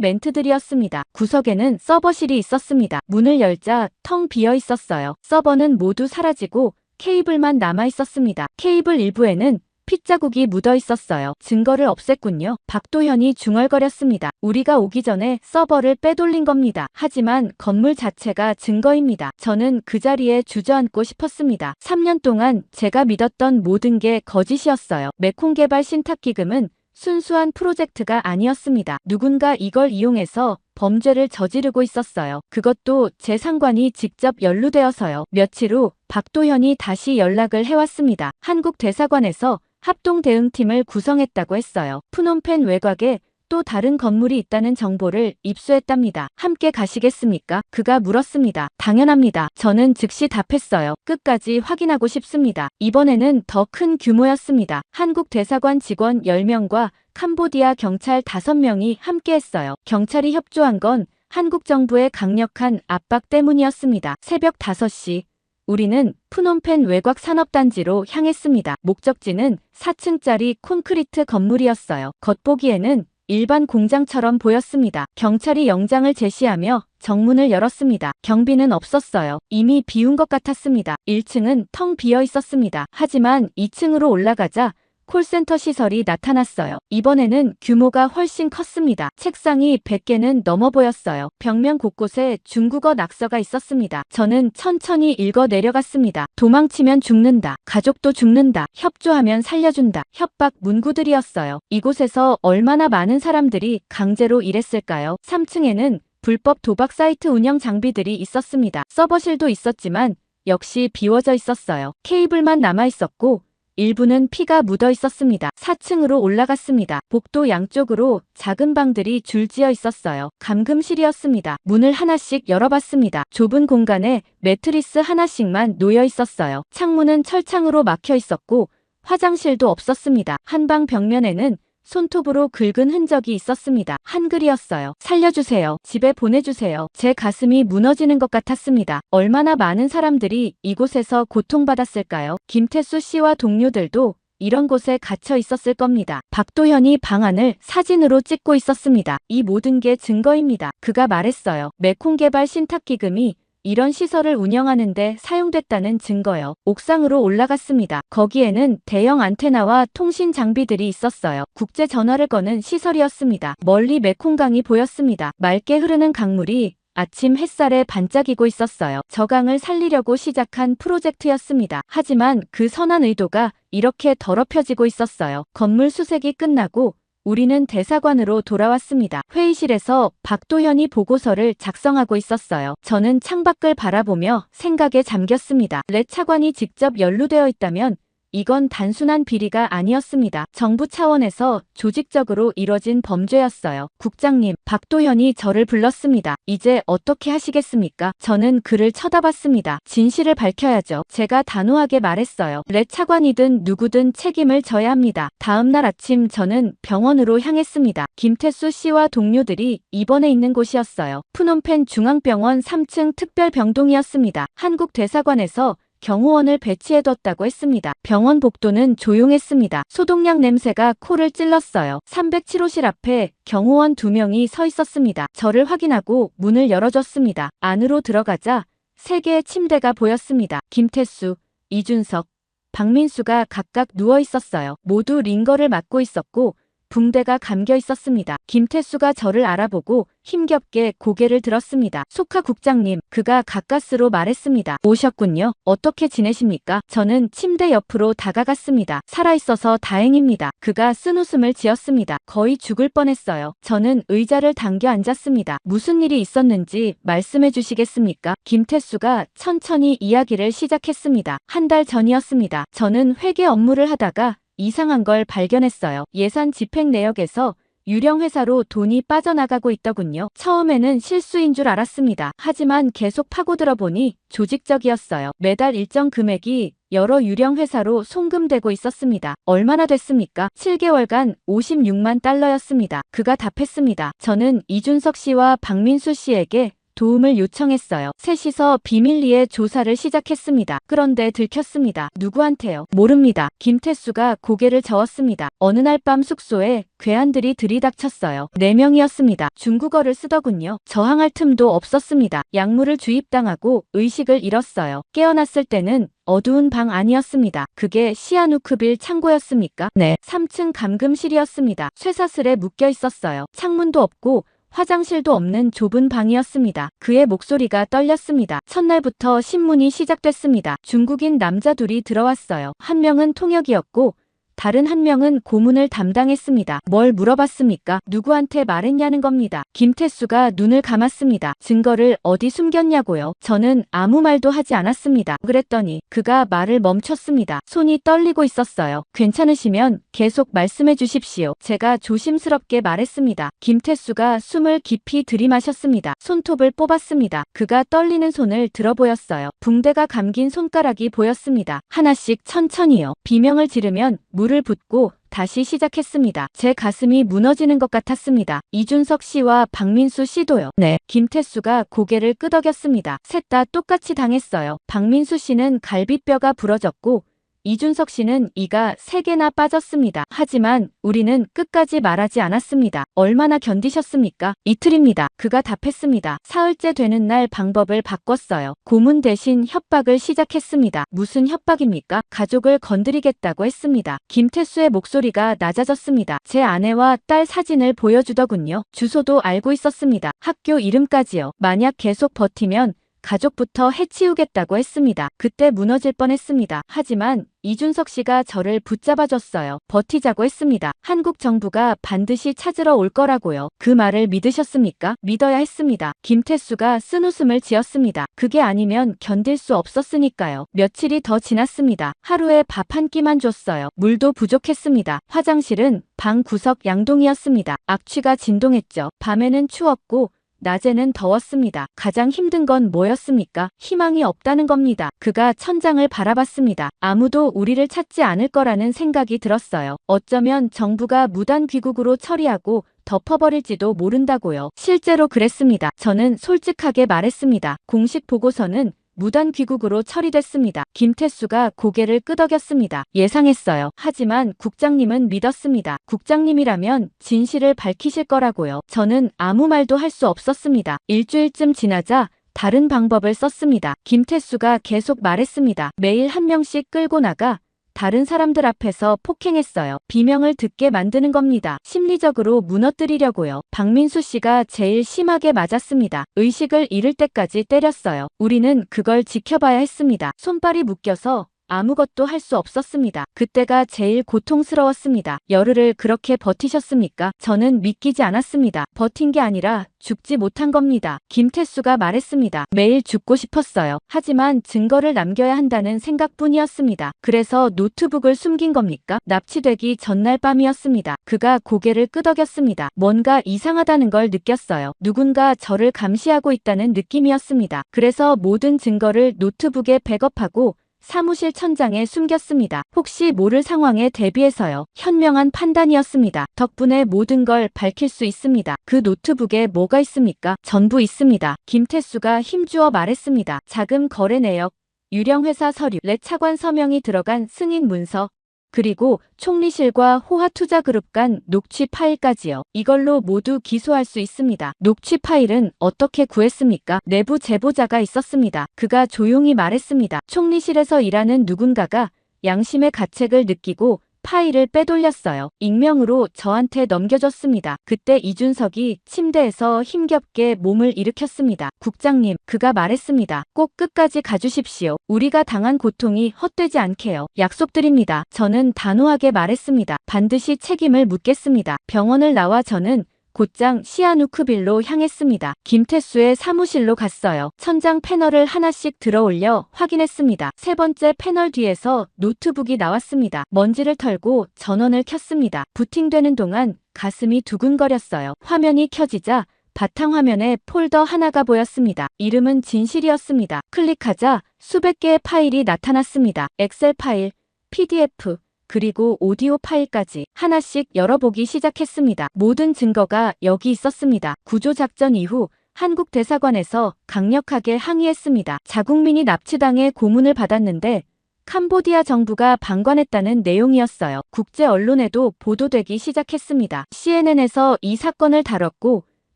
멘트들이었습니다. 구석에는 서버실이 있었습니다. 문을 열자 텅 비어 있었어요. 서버는 모두 사라지고 케이블만 남아 있었습니다. 케이블 일부에는 핏자국이 묻어 있었어요. 증거를 없앴군요. 박도현이 중얼거렸습니다. 우리가 오기 전에 서버를 빼돌린 겁니다. 하지만 건물 자체가 증거입니다. 저는 그 자리에 주저앉고 싶었습니다. 3년 동안 제가 믿었던 모든 게 거짓이었어요. 메콩개발 신탁기금은 순수한 프로젝트가 아니었습니다. 누군가 이걸 이용해서 범죄를 저지르고 있었어요. 그것도 제 상관이 직접 연루되어서요. 며칠 후 박도현이 다시 연락을 해왔습니다. 한국 대사관에서 합동 대응팀을 구성했다고 했어요. 프놈펜 외곽에 또 다른 건물이 있다는 정보를 입수했답니다. 함께 가시겠습니까? 그가 물었습니다. 당연합니다. 저는 즉시 답했어요. 끝까지 확인하고 싶습니다. 이번에는 더 큰 규모였습니다. 한국 대사관 직원 10명과 캄보디아 경찰 5명이 함께했어요. 경찰이 협조한 건 한국 정부의 강력한 압박 때문이었습니다. 새벽 5시. 우리는 프놈펜 외곽 산업단지로 향했습니다. 목적지는 4층짜리 콘크리트 건물이었어요. 겉보기에는 일반 공장처럼 보였습니다. 경찰이 영장을 제시하며 정문을 열었습니다. 경비는 없었어요. 이미 비운 것 같았습니다. 1층은 텅 비어 있었습니다. 하지만 2층으로 올라가자 콜센터 시설이 나타났어요. 이번에는 규모가 훨씬 컸습니다. 책상이 100개는 넘어 보였어요. 벽면 곳곳에 중국어 낙서가 있었습니다. 저는 천천히 읽어 내려갔습니다. 도망치면 죽는다. 가족도 죽는다. 협조하면 살려준다. 협박 문구들이었어요. 이곳에서 얼마나 많은 사람들이 강제로 일했을까요? 3층에는 불법 도박 사이트 운영 장비들이 있었습니다. 서버실도 있었지만 역시 비워져 있었어요. 케이블만 남아 있었고 일부는 피가 묻어 있었습니다. 4층으로 올라갔습니다. 복도 양쪽으로 작은 방들이 줄지어 있었어요. 감금실이었습니다. 문을 하나씩 열어봤습니다. 좁은 공간에 매트리스 하나씩만 놓여 있었어요. 창문은 철창으로 막혀 있었고 화장실도 없었습니다. 한 방 벽면에는 손톱으로 긁은 흔적이 있었습니다. 한글이었어요. 살려주세요. 집에 보내주세요. 제 가슴이 무너지는 것 같았습니다. 얼마나 많은 사람들이 이곳에서 고통받았을까요? 김태수 씨와 동료들도 이런 곳에 갇혀 있었을 겁니다. 박도현이 방안을 사진으로 찍고 있었습니다. 이 모든 게 증거입니다. 그가 말했어요. 메콩개발 신탁기금이 이런 시설을 운영하는데 사용됐다는 증거요. 옥상으로 올라갔습니다. 거기에는 대형 안테나와 통신 장비들이 있었어요. 국제 전화를 거는 시설이었습니다. 멀리 메콩강이 보였습니다. 맑게 흐르는 강물이 아침 햇살에 반짝이고 있었어요. 저강을 살리려고 시작한 프로젝트였습니다. 하지만 그 선한 의도가 이렇게 더럽혀지고 있었어요. 건물 수색이 끝나고 우리는 대사관으로 돌아왔습니다. 회의실에서 박도현이 보고서를 작성하고 있었어요. 저는 창밖을 바라보며 생각에 잠겼습니다. 레 차관이 직접 연루되어 있다면 이건 단순한 비리가 아니었습니다. 정부 차원에서 조직적으로 이뤄진 범죄였어요. 국장님, 박도현이 저를 불렀습니다. 이제 어떻게 하시겠습니까? 저는 그를 쳐다봤습니다. 진실을 밝혀야죠. 제가 단호하게 말했어요. 레 차관이든 누구든 책임을 져야 합니다. 다음 날 아침 저는 병원으로 향했습니다. 김태수 씨와 동료들이 입원해 있는 곳이었어요. 프놈펜 중앙병원 3층 특별병동이었습니다. 한국 대사관에서 경호원을 배치해뒀다고 했습니다. 병원 복도는 조용했습니다. 소독약 냄새가 코를 찔렀어요. 307호실 앞에 경호원 2명이 서 있었습니다. 저를 확인하고 문을 열어줬습니다. 안으로 들어가자 3개의 침대가 보였습니다. 김태수, 이준석, 박민수가 각각 누워 있었어요. 모두 링거를 맞고 있었고 붕대가 감겨 있었습니다. 김태수가 저를 알아보고 힘겹게 고개를 들었습니다. 소카 국장님, 그가 가까스로 말했습니다. 오셨군요. 어떻게 지내십니까? 저는 침대 옆으로 다가갔습니다. 살아있어서 다행입니다. 그가 쓴웃음을 지었습니다. 거의 죽을 뻔했어요. 저는 의자를 당겨 앉았습니다. 무슨 일이 있었는지 말씀해 주시겠습니까? 김태수가 천천히 이야기를 시작했습니다. 한 달 전이었습니다. 저는 회계 업무를 하다가 이상한 걸 발견했어요. 예산 집행 내역에서 유령 회사로 돈이 빠져나가고 있더군요. 처음에는 실수인 줄 알았습니다. 하지만 계속 파고들어 보니 조직적이었어요. 매달 일정 금액이 여러 유령 회사로 송금되고 있었습니다. 얼마나 됐습니까? 7개월간 56만 달러였습니다. 그가 답했습니다. 저는 이준석 씨와 박민수 씨에게 도움을 요청했어요. 셋이서 비밀리에 조사를 시작했습니다. 그런데 들켰습니다. 누구한테요? 모릅니다. 김태수가 고개를 저었습니다. 어느 날 밤 숙소에 괴한들이 들이닥쳤어요. 4명이었습니다. 중국어를 쓰더군요. 저항할 틈도 없었습니다. 약물을 주입당하고 의식을 잃었어요. 깨어났을 때는 어두운 방 안이었습니다. 그게 시아누크빌 창고였습니까? 네. 3층 감금실이었습니다. 쇠사슬에 묶여 있었어요. 창문도 없고 화장실도 없는 좁은 방이었습니다. 그의 목소리가 떨렸습니다. 첫날부터 신문이 시작됐습니다. 중국인 남자 둘이 들어왔어요. 한 명은 통역이었고 다른 한 명은 고문을 담당했습니다. 뭘 물어봤습니까? 누구한테 말했냐는 겁니다. 김태수가 눈을 감았습니다. 증거를 어디 숨겼냐고요? 저는 아무 말도 하지 않았습니다. 그랬더니 그가 말을 멈췄습니다. 손이 떨리고 있었어요. 괜찮으시면 계속 말씀해 주십시오. 제가 조심스럽게 말했습니다. 김태수가 숨을 깊이 들이마셨습니다. 손톱을 뽑았습니다. 그가 떨리는 손을 들어 보였어요. 붕대가 감긴 손가락이 보였습니다. 하나씩 천천히요. 비명을 지르면 물을 붓고 다시 시작했습니다. 제 가슴이 무너지는 것 같았습니다. 이준석 씨와 박민수 씨도요. 네. 김태수가 고개를 끄덕였습니다. 셋 다 똑같이 당했어요. 박민수 씨는 갈비뼈가 부러졌고 이준석 씨는 이가 3개나 빠졌습니다. 하지만 우리는 끝까지 말하지 않았습니다. 얼마나 견디셨습니까? 이틀입니다. 그가 답했습니다. 사흘째 되는 날 방법을 바꿨어요. 고문 대신 협박을 시작했습니다. 무슨 협박입니까? 가족을 건드리겠다고 했습니다. 김태수의 목소리가 낮아졌습니다. 제 아내와 딸 사진을 보여주더군요. 주소도 알고 있었습니다. 학교 이름까지요. 만약 계속 버티면 가족부터 해치우겠다고 했습니다. 그때 무너질 뻔했습니다. 하지만 이준석 씨가 저를 붙잡아줬어요. 버티자고 했습니다. 한국 정부가 반드시 찾으러 올 거라고요. 그 말을 믿으셨습니까? 믿어야 했습니다. 김태수가 쓴웃음을 지었습니다. 그게 아니면 견딜 수 없었으니까요. 며칠이 더 지났습니다. 하루에 밥 한 끼만 줬어요. 물도 부족했습니다. 화장실은 방 구석 양동이었습니다. 악취가 진동했죠. 밤에는 추웠고 낮에는 더웠습니다. 가장 힘든 건 뭐였습니까? 희망이 없다는 겁니다. 그가 천장을 바라봤습니다. 아무도 우리를 찾지 않을 거라는 생각이 들었어요. 어쩌면 정부가 무단 귀국으로 처리하고 덮어버릴지도 모른다고요. 실제로 그랬습니다. 저는 솔직하게 말했습니다. 공식 보고서는 무단 귀국으로 처리됐습니다. 김태수가 고개를 끄덕였습니다. 예상했어요. 하지만 국장님은 믿었습니다. 국장님이라면 진실을 밝히실 거라고요. 저는 아무 말도 할 수 없었습니다. 일주일쯤 지나자 다른 방법을 썼습니다. 김태수가 계속 말했습니다. 매일 한 명씩 끌고 나가 다른 사람들 앞에서 폭행했어요. 비명을 듣게 만드는 겁니다. 심리적으로 무너뜨리려고요. 박민수 씨가 제일 심하게 맞았습니다. 의식을 잃을 때까지 때렸어요. 우리는 그걸 지켜봐야 했습니다. 손발이 묶여서 아무것도 할 수 없었습니다. 그때가 제일 고통스러웠습니다. 열흘을 그렇게 버티셨습니까? 저는 믿기지 않았습니다. 버틴 게 아니라 죽지 못한 겁니다. 김태수가 말했습니다. 매일 죽고 싶었어요. 하지만 증거를 남겨야 한다는 생각뿐이었습니다. 그래서 노트북을 숨긴 겁니까? 납치되기 전날 밤이었습니다. 그가 고개를 끄덕였습니다. 뭔가 이상하다는 걸 느꼈어요. 누군가 저를 감시하고 있다는 느낌이었습니다. 그래서 모든 증거를 노트북에 백업하고 사무실 천장에 숨겼습니다. 혹시 모를 상황에 대비해서요. 현명한 판단이었습니다. 덕분에 모든 걸 밝힐 수 있습니다. 그 노트북에 뭐가 있습니까? 전부 있습니다. 김태수가 힘주어 말했습니다. 자금 거래 내역, 유령회사 서류, 렛 차관 서명이 들어간 승인 문서, 그리고 총리실과 호화투자그룹 간 녹취 파일까지요. 이걸로 모두 기소할 수 있습니다. 녹취 파일은 어떻게 구했습니까? 내부 제보자가 있었습니다. 그가 조용히 말했습니다. 총리실에서 일하는 누군가가 양심의 가책을 느끼고 파일을 빼돌렸어요. 익명으로 저한테 넘겨줬습니다. 그때 이준석이 침대에서 힘겹게 몸을 일으켰습니다. 국장님, 그가 말했습니다. 꼭 끝까지 가주십시오. 우리가 당한 고통이 헛되지 않게요. 약속드립니다. 저는 단호하게 말했습니다. 반드시 책임을 묻겠습니다. 병원을 나와 저는 곧장 시아누크빌로 향했습니다. 김태수의 사무실로 갔어요. 천장 패널을 하나씩 들어올려 확인했습니다. 세 번째 패널 뒤에서 노트북이 나왔습니다. 먼지를 털고 전원을 켰습니다. 부팅되는 동안 가슴이 두근거렸어요. 화면이 켜지자 바탕화면에 폴더 하나가 보였습니다. 이름은 진실이었습니다. 클릭하자 수백 개의 파일이 나타났습니다. 엑셀 파일, PDF, 그리고 오디오 파일까지 하나씩 열어보기 시작했습니다. 모든 증거가 여기 있었습니다. 구조작전 이후 한국 대사관에서 강력하게 항의했습니다. 자국민이 납치당해 고문을 받았는데 캄보디아 정부가 방관했다는 내용이었어요. 국제 언론에도 보도되기 시작했습니다. CNN에서 이 사건을 다뤘고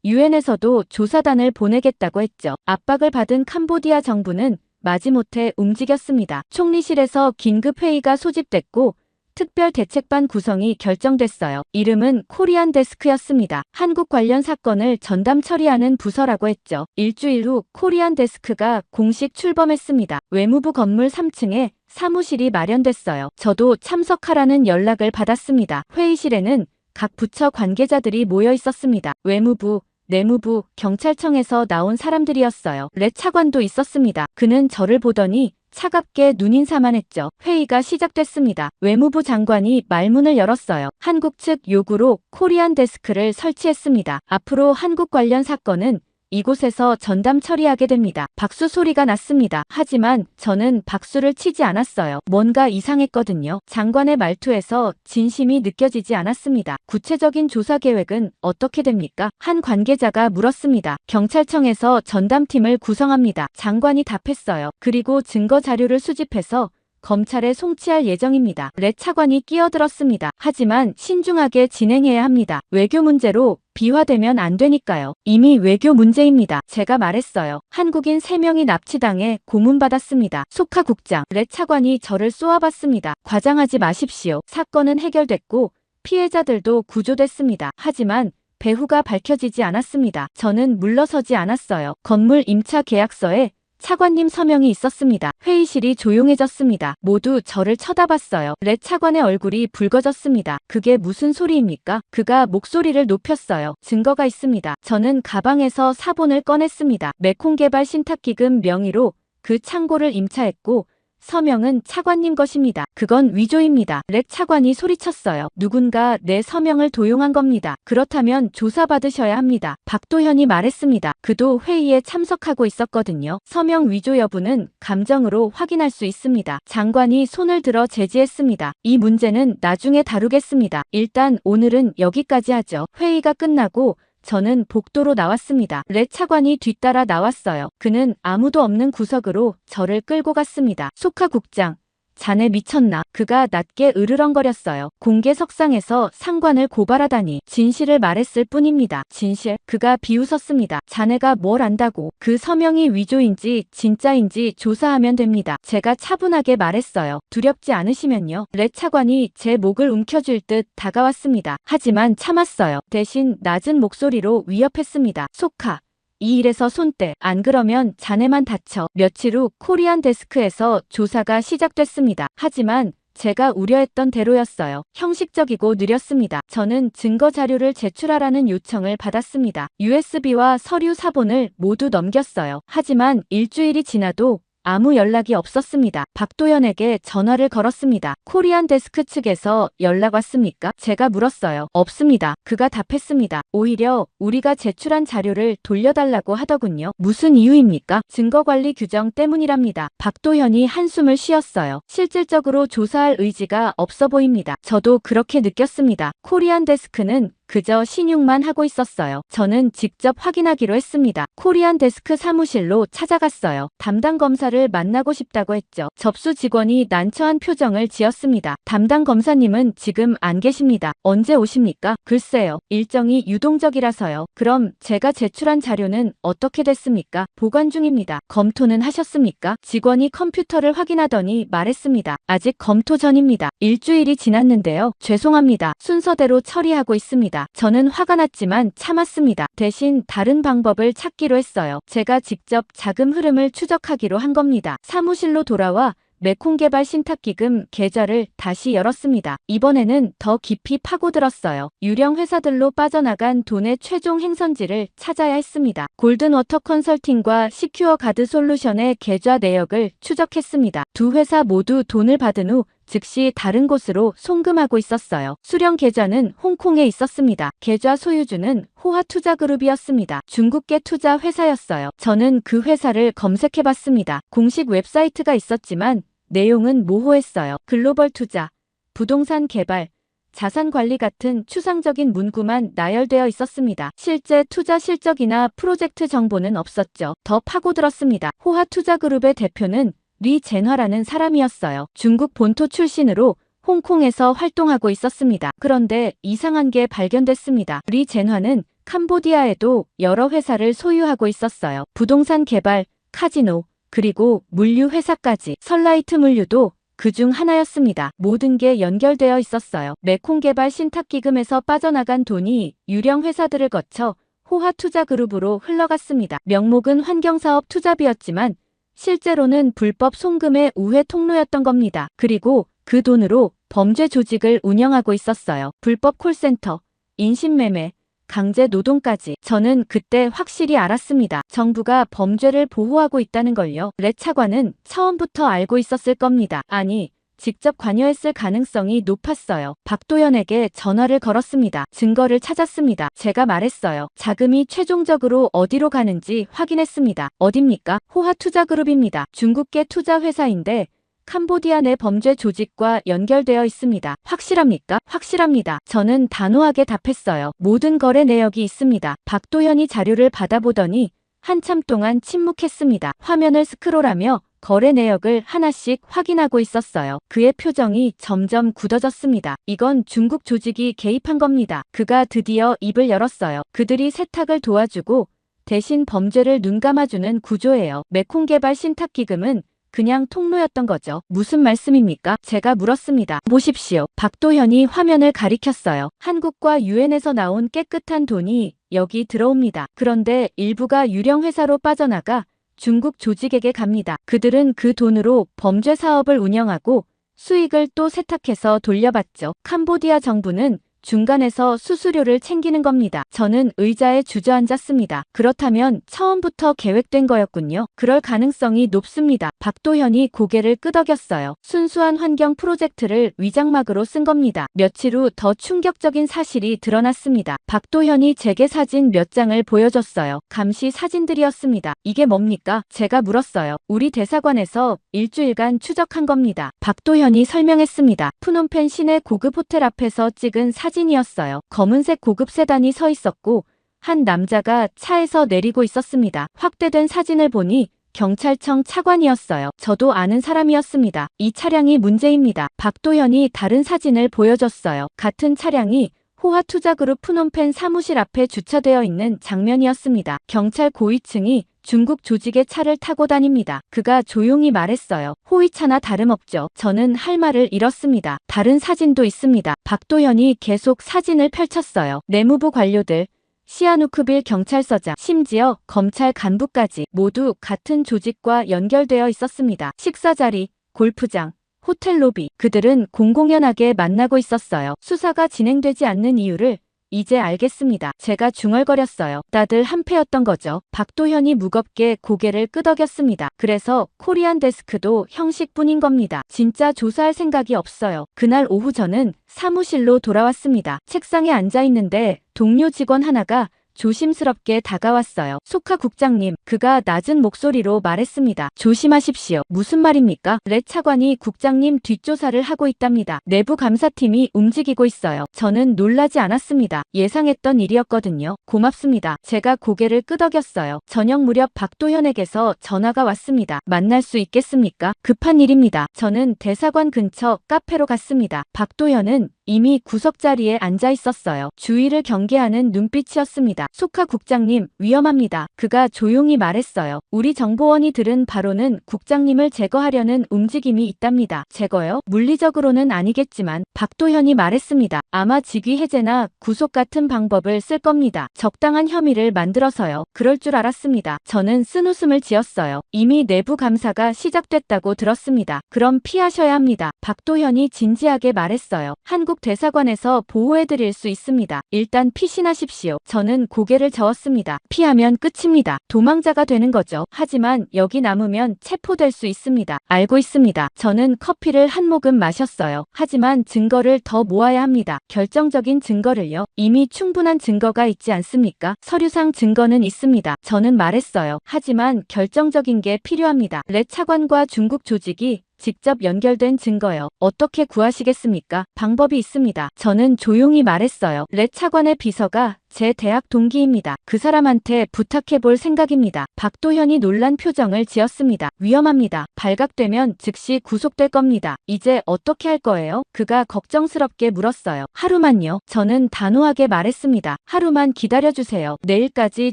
유엔에서도 조사단을 보내겠다고 했죠. 압박을 받은 캄보디아 정부는 마지못해 움직였습니다. 총리실에서 긴급회의가 소집됐고 특별 대책반 구성이 결정됐어요. 이름은 코리안 데스크였습니다. 한국 관련 사건을 전담 처리하는 부서라고 했죠. 일주일 후 코리안 데스크가 공식 출범했습니다. 외무부 건물 3층에 사무실이 마련됐어요. 저도 참석하라는 연락을 받았습니다. 회의실에는 각 부처 관계자들이 모여 있었습니다. 외무부, 내무부, 경찰청에서 나온 사람들이었어요. 렛 차관도 있었습니다. 그는 저를 보더니 차갑게 눈인사만 했죠. 회의가 시작됐습니다. 외무부 장관이 말문을 열었어요. 한국 측 요구로 코리안 데스크를 설치했습니다. 앞으로 한국 관련 사건은 이곳에서 전담 처리하게 됩니다. 박수 소리가 났습니다. 하지만 저는 박수를 치지 않았어요. 뭔가 이상했거든요. 장관의 말투에서 진심이 느껴지지 않았습니다. 구체적인 조사 계획은 어떻게 됩니까? 한 관계자가 물었습니다. 경찰청에서 전담팀을 구성합니다. 장관이 답했어요. 그리고 증거 자료를 수집해서 검찰에 송치할 예정입니다. 렛 차관이 끼어들었습니다. 하지만 신중하게 진행해야 합니다. 외교 문제로 비화되면 안 되니까요. 이미 외교 문제입니다. 제가 말했어요. 한국인 3명이 납치당해 고문받았습니다. 소카 국장, 렛 차관이 저를 쏘아봤습니다. 과장하지 마십시오. 사건은 해결됐고 피해자들도 구조됐습니다. 하지만 배후가 밝혀지지 않았습니다. 저는 물러서지 않았어요. 건물 임차 계약서에 차관님 서명이 있었습니다. 회의실이 조용해졌습니다. 모두 저를 쳐다봤어요. 렛 차관의 얼굴이 붉어졌습니다. 그게 무슨 소리입니까? 그가 목소리를 높였어요. 증거가 있습니다. 저는 가방에서 사본을 꺼냈습니다. 메콩개발 신탁기금 명의로 그 창고를 임차했고 서명은 차관님 것입니다. 그건 위조입니다. 렉 차관이 소리쳤어요. 누군가 내 서명을 도용한 겁니다. 그렇다면 조사받으셔야 합니다. 박도현이 말했습니다. 그도 회의에 참석하고 있었거든요. 서명 위조 여부는 감정으로 확인할 수 있습니다. 장관이 손을 들어 제지했습니다. 이 문제는 나중에 다루겠습니다. 일단 오늘은 여기까지 하죠. 회의가 끝나고 저는 복도로 나왔습니다. 렉 차관이 뒤따라 나왔어요. 그는 아무도 없는 구석으로 저를 끌고 갔습니다. 소카 국장, 자네 미쳤나? 그가 낮게 으르렁거렸어요. 공개석상에서 상관을 고발하다니. 진실을 말했을 뿐입니다. 진실? 그가 비웃었습니다. 자네가 뭘 안다고. 그 서명이 위조인지 진짜인지 조사하면 됩니다. 제가 차분하게 말했어요. 두렵지 않으시면요. 렉 차관이 제 목을 움켜쥘 듯 다가왔습니다. 하지만 참았어요. 대신 낮은 목소리로 위협했습니다. 소카. 이 일에서 손 떼. 안 그러면 자네만 다쳐. 며칠 후 코리안 데스크에서 조사가 시작됐습니다. 하지만 제가 우려했던 대로였어요. 형식적이고 느렸습니다. 저는 증거 자료를 제출하라는 요청을 받았습니다. USB와 서류 사본을 모두 넘겼어요. 하지만 일주일이 지나도 아무 연락이 없었습니다. 박도현에게 전화를 걸었습니다. 코리안 데스크 측에서 연락 왔습니까? 제가 물었어요. 없습니다. 그가 답했습니다. 오히려 우리가 제출한 자료를 돌려달라고 하더군요. 무슨 이유입니까? 증거관리 규정 때문이랍니다. 박도현이 한숨을 쉬었어요. 실질적으로 조사할 의지가 없어 보입니다. 저도 그렇게 느꼈습니다. 코리안 데스크는 그저 신용만 하고 있었어요. 저는 직접 확인하기로 했습니다. 코리안 데스크 사무실로 찾아갔어요. 담당 검사를 만나고 싶다고 했죠. 접수 직원이 난처한 표정을 지었습니다. 담당 검사님은 지금 안 계십니다. 언제 오십니까? 글쎄요. 일정이 유동적이라서요. 그럼 제가 제출한 자료는 어떻게 됐습니까? 보관 중입니다. 검토는 하셨습니까? 직원이 컴퓨터를 확인하더니 말했습니다. 아직 검토 전입니다. 일주일이 지났는데요. 죄송합니다. 순서대로 처리하고 있습니다. 저는 화가 났지만 참았습니다. 대신 다른 방법을 찾기로 했어요. 제가 직접 자금 흐름을 추적하기로 한 겁니다. 사무실로 돌아와 메콩개발 신탁기금 계좌를 다시 열었습니다. 이번에는 더 깊이 파고들었어요. 유령 회사들로 빠져나간 돈의 최종 행선지를 찾아야 했습니다. 골든워터 컨설팅과 시큐어 가드 솔루션의 계좌 내역을 추적했습니다. 두 회사 모두 돈을 받은 후 즉시 다른 곳으로 송금하고 있었어요. 수령 계좌는 홍콩에 있었습니다. 계좌 소유주는 호화투자그룹이었습니다. 중국계 투자 회사였어요. 저는 그 회사를 검색해봤습니다. 공식 웹사이트가 있었지만 내용은 모호했어요. 글로벌 투자, 부동산 개발, 자산 관리 같은 추상적인 문구만 나열되어 있었습니다. 실제 투자 실적이나 프로젝트 정보는 없었죠. 더 파고들었습니다. 호화투자그룹의 대표는 리 젠화라는 사람이었어요. 중국 본토 출신으로 홍콩에서 활동하고 있었습니다. 그런데 이상한 게 발견됐습니다. 리 젠화는 캄보디아에도 여러 회사를 소유하고 있었어요. 부동산 개발, 카지노, 그리고 물류 회사까지. 설라이트 물류도 그중 하나였습니다. 모든 게 연결되어 있었어요. 메콩개발 신탁기금에서 빠져나간 돈이 유령 회사들을 거쳐 호화투자그룹으로 흘러갔습니다. 명목은 환경사업 투자비였지만 실제로는 불법 송금의 우회 통로였던 겁니다. 그리고 그 돈으로 범죄 조직을 운영하고 있었어요. 불법 콜센터, 인신매매, 강제 노동까지. 저는 그때 확실히 알았습니다. 정부가 범죄를 보호하고 있다는 걸요. 렉 차관은 처음부터 알고 있었을 겁니다. 아니, 직접 관여했을 가능성이 높았어요. 박도현에게 전화를 걸었습니다. 증거를 찾았습니다. 제가 말했어요. 자금이 최종적으로 어디로 가는지 확인했습니다. 어딥니까? 호화투자그룹입니다. 중국계 투자회사인데 캄보디아 내 범죄 조직과 연결되어 있습니다. 확실합니까? 확실합니다. 저는 단호하게 답했어요. 모든 거래 내역이 있습니다. 박도현이 자료를 받아보더니 한참 동안 침묵했습니다. 화면을 스크롤하며 거래 내역을 하나씩 확인하고 있었어요. 그의 표정이 점점 굳어졌습니다. 이건 중국 조직이 개입한 겁니다. 그가 드디어 입을 열었어요. 그들이 세탁을 도와주고 대신 범죄를 눈감아주는 구조예요. 메콩개발 신탁기금은 그냥 통로였던 거죠. 무슨 말씀입니까? 제가 물었습니다. 보십시오. 박도현이 화면을 가리켰어요. 한국과 유엔에서 나온 깨끗한 돈이 여기 들어옵니다. 그런데 일부가 유령 회사로 빠져나가 중국 조직에게 갑니다. 그들은 그 돈으로 범죄 사업을 운영하고 수익을 또 세탁해서 돌려받죠. 캄보디아 정부는 중간에서 수수료를 챙기는 겁니다. 저는 의자에 주저앉았습니다. 그렇다면 처음부터 계획된 거였군요. 그럴 가능성이 높습니다. 박도현이 고개를 끄덕였어요. 순수한 환경 프로젝트를 위장막으로 쓴 겁니다. 며칠 후 더 충격적인 사실이 드러났습니다. 박도현이 제게 사진 몇 장을 보여줬어요. 감시 사진들이었습니다. 이게 뭡니까? 제가 물었어요. 우리 대사관에서 일주일간 추적한 겁니다. 박도현이 설명했습니다. 푸놈펜 시내 고급 호텔 앞에서 찍은 사진이었어요. 검은색 고급 세단이 서 있었고 한 남자가 차에서 내리고 있었습니다. 확대된 사진을 보니 경찰청 차관이었어요. 저도 아는 사람이었습니다. 이 차량이 문제입니다. 박도현이 다른 사진을 보여줬어요. 같은 차량이 호화투자그룹 푸놈펜 사무실 앞에 주차되어 있는 장면이었습니다. 경찰 고위층이 중국 조직의 차를 타고 다닙니다. 그가 조용히 말했어요. 호위차나 다름없죠. 저는 할 말을 잃었습니다. 다른 사진도 있습니다. 박도현이 계속 사진을 펼쳤어요. 내무부 관료들, 시아누크빌 경찰서장, 심지어 검찰 간부까지 모두 같은 조직과 연결되어 있었습니다. 식사 자리, 골프장, 호텔 로비, 그들은 공공연하게 만나고 있었어요. 수사가 진행되지 않는 이유를 이제 알겠습니다. 제가 중얼거렸어요. 다들 한패였던 거죠. 박도현이 무겁게 고개를 끄덕였습니다. 그래서 코리안 데스크도 형식뿐인 겁니다. 진짜 조사할 생각이 없어요. 그날 오후 저는 사무실로 돌아왔습니다. 책상에 앉아 있는데 동료 직원 하나가 조심스럽게 다가왔어요. 소카 국장님, 그가 낮은 목소리로 말했습니다. 조심하십시오. 무슨 말입니까? 레 차관이 국장님 뒷조사를 하고 있답니다. 내부 감사팀이 움직이고 있어요. 저는 놀라지 않았습니다. 예상했던 일이었거든요. 고맙습니다. 제가 고개를 끄덕였어요. 저녁 무렵 박도현에게서 전화가 왔습니다. 만날 수 있겠습니까? 급한 일입니다. 저는 대사관 근처 카페로 갔습니다. 박도현은 이미 구석자리에 앉아 있었어요. 주위를 경계하는 눈빛이었습니다. 소카 국장님, 위험합니다. 그가 조용히 말했어요. 우리 정보원이 들은 바로는 국장님을 제거하려는 움직임이 있답니다. 제거요? 물리적으로는 아니겠지만 박도현이 말했습니다. 아마 직위 해제나 구속 같은 방법을 쓸 겁니다. 적당한 혐의를 만들어서요. 그럴 줄 알았습니다. 저는 쓴웃음을 지었어요. 이미 내부 감사가 시작됐다고 들었습니다. 그럼 피하셔야 합니다. 박도현이 진지하게 말했어요. 한국 대사관에서 보호해드릴 수 있습니다. 일단 피신하십시오. 저는 고개를 저었습니다. 피하면 끝입니다. 도망자가 되는 거죠. 하지만 여기 남으면 체포될 수 있습니다. 알고 있습니다. 저는 커피를 한 모금 마셨어요. 하지만 증거를 더 모아야 합니다. 결정적인 증거를요. 이미 충분한 증거가 있지 않습니까? 서류상 증거는 있습니다. 저는 말했어요. 하지만 결정적인 게 필요합니다. 레 차관과 중국 조직이 직접 연결된 증거요. 어떻게 구하시겠습니까? 방법이 있습니다. 저는 조용히 말했어요. 레 차관의 비서가 제 대학 동기입니다. 그 사람한테 부탁해볼 생각입니다. 박도현이 놀란 표정을 지었습니다. 위험합니다. 발각되면 즉시 구속될 겁니다. 이제 어떻게 할 거예요? 그가 걱정스럽게 물었어요. 하루만요. 저는 단호하게 말했습니다. 하루만 기다려주세요. 내일까지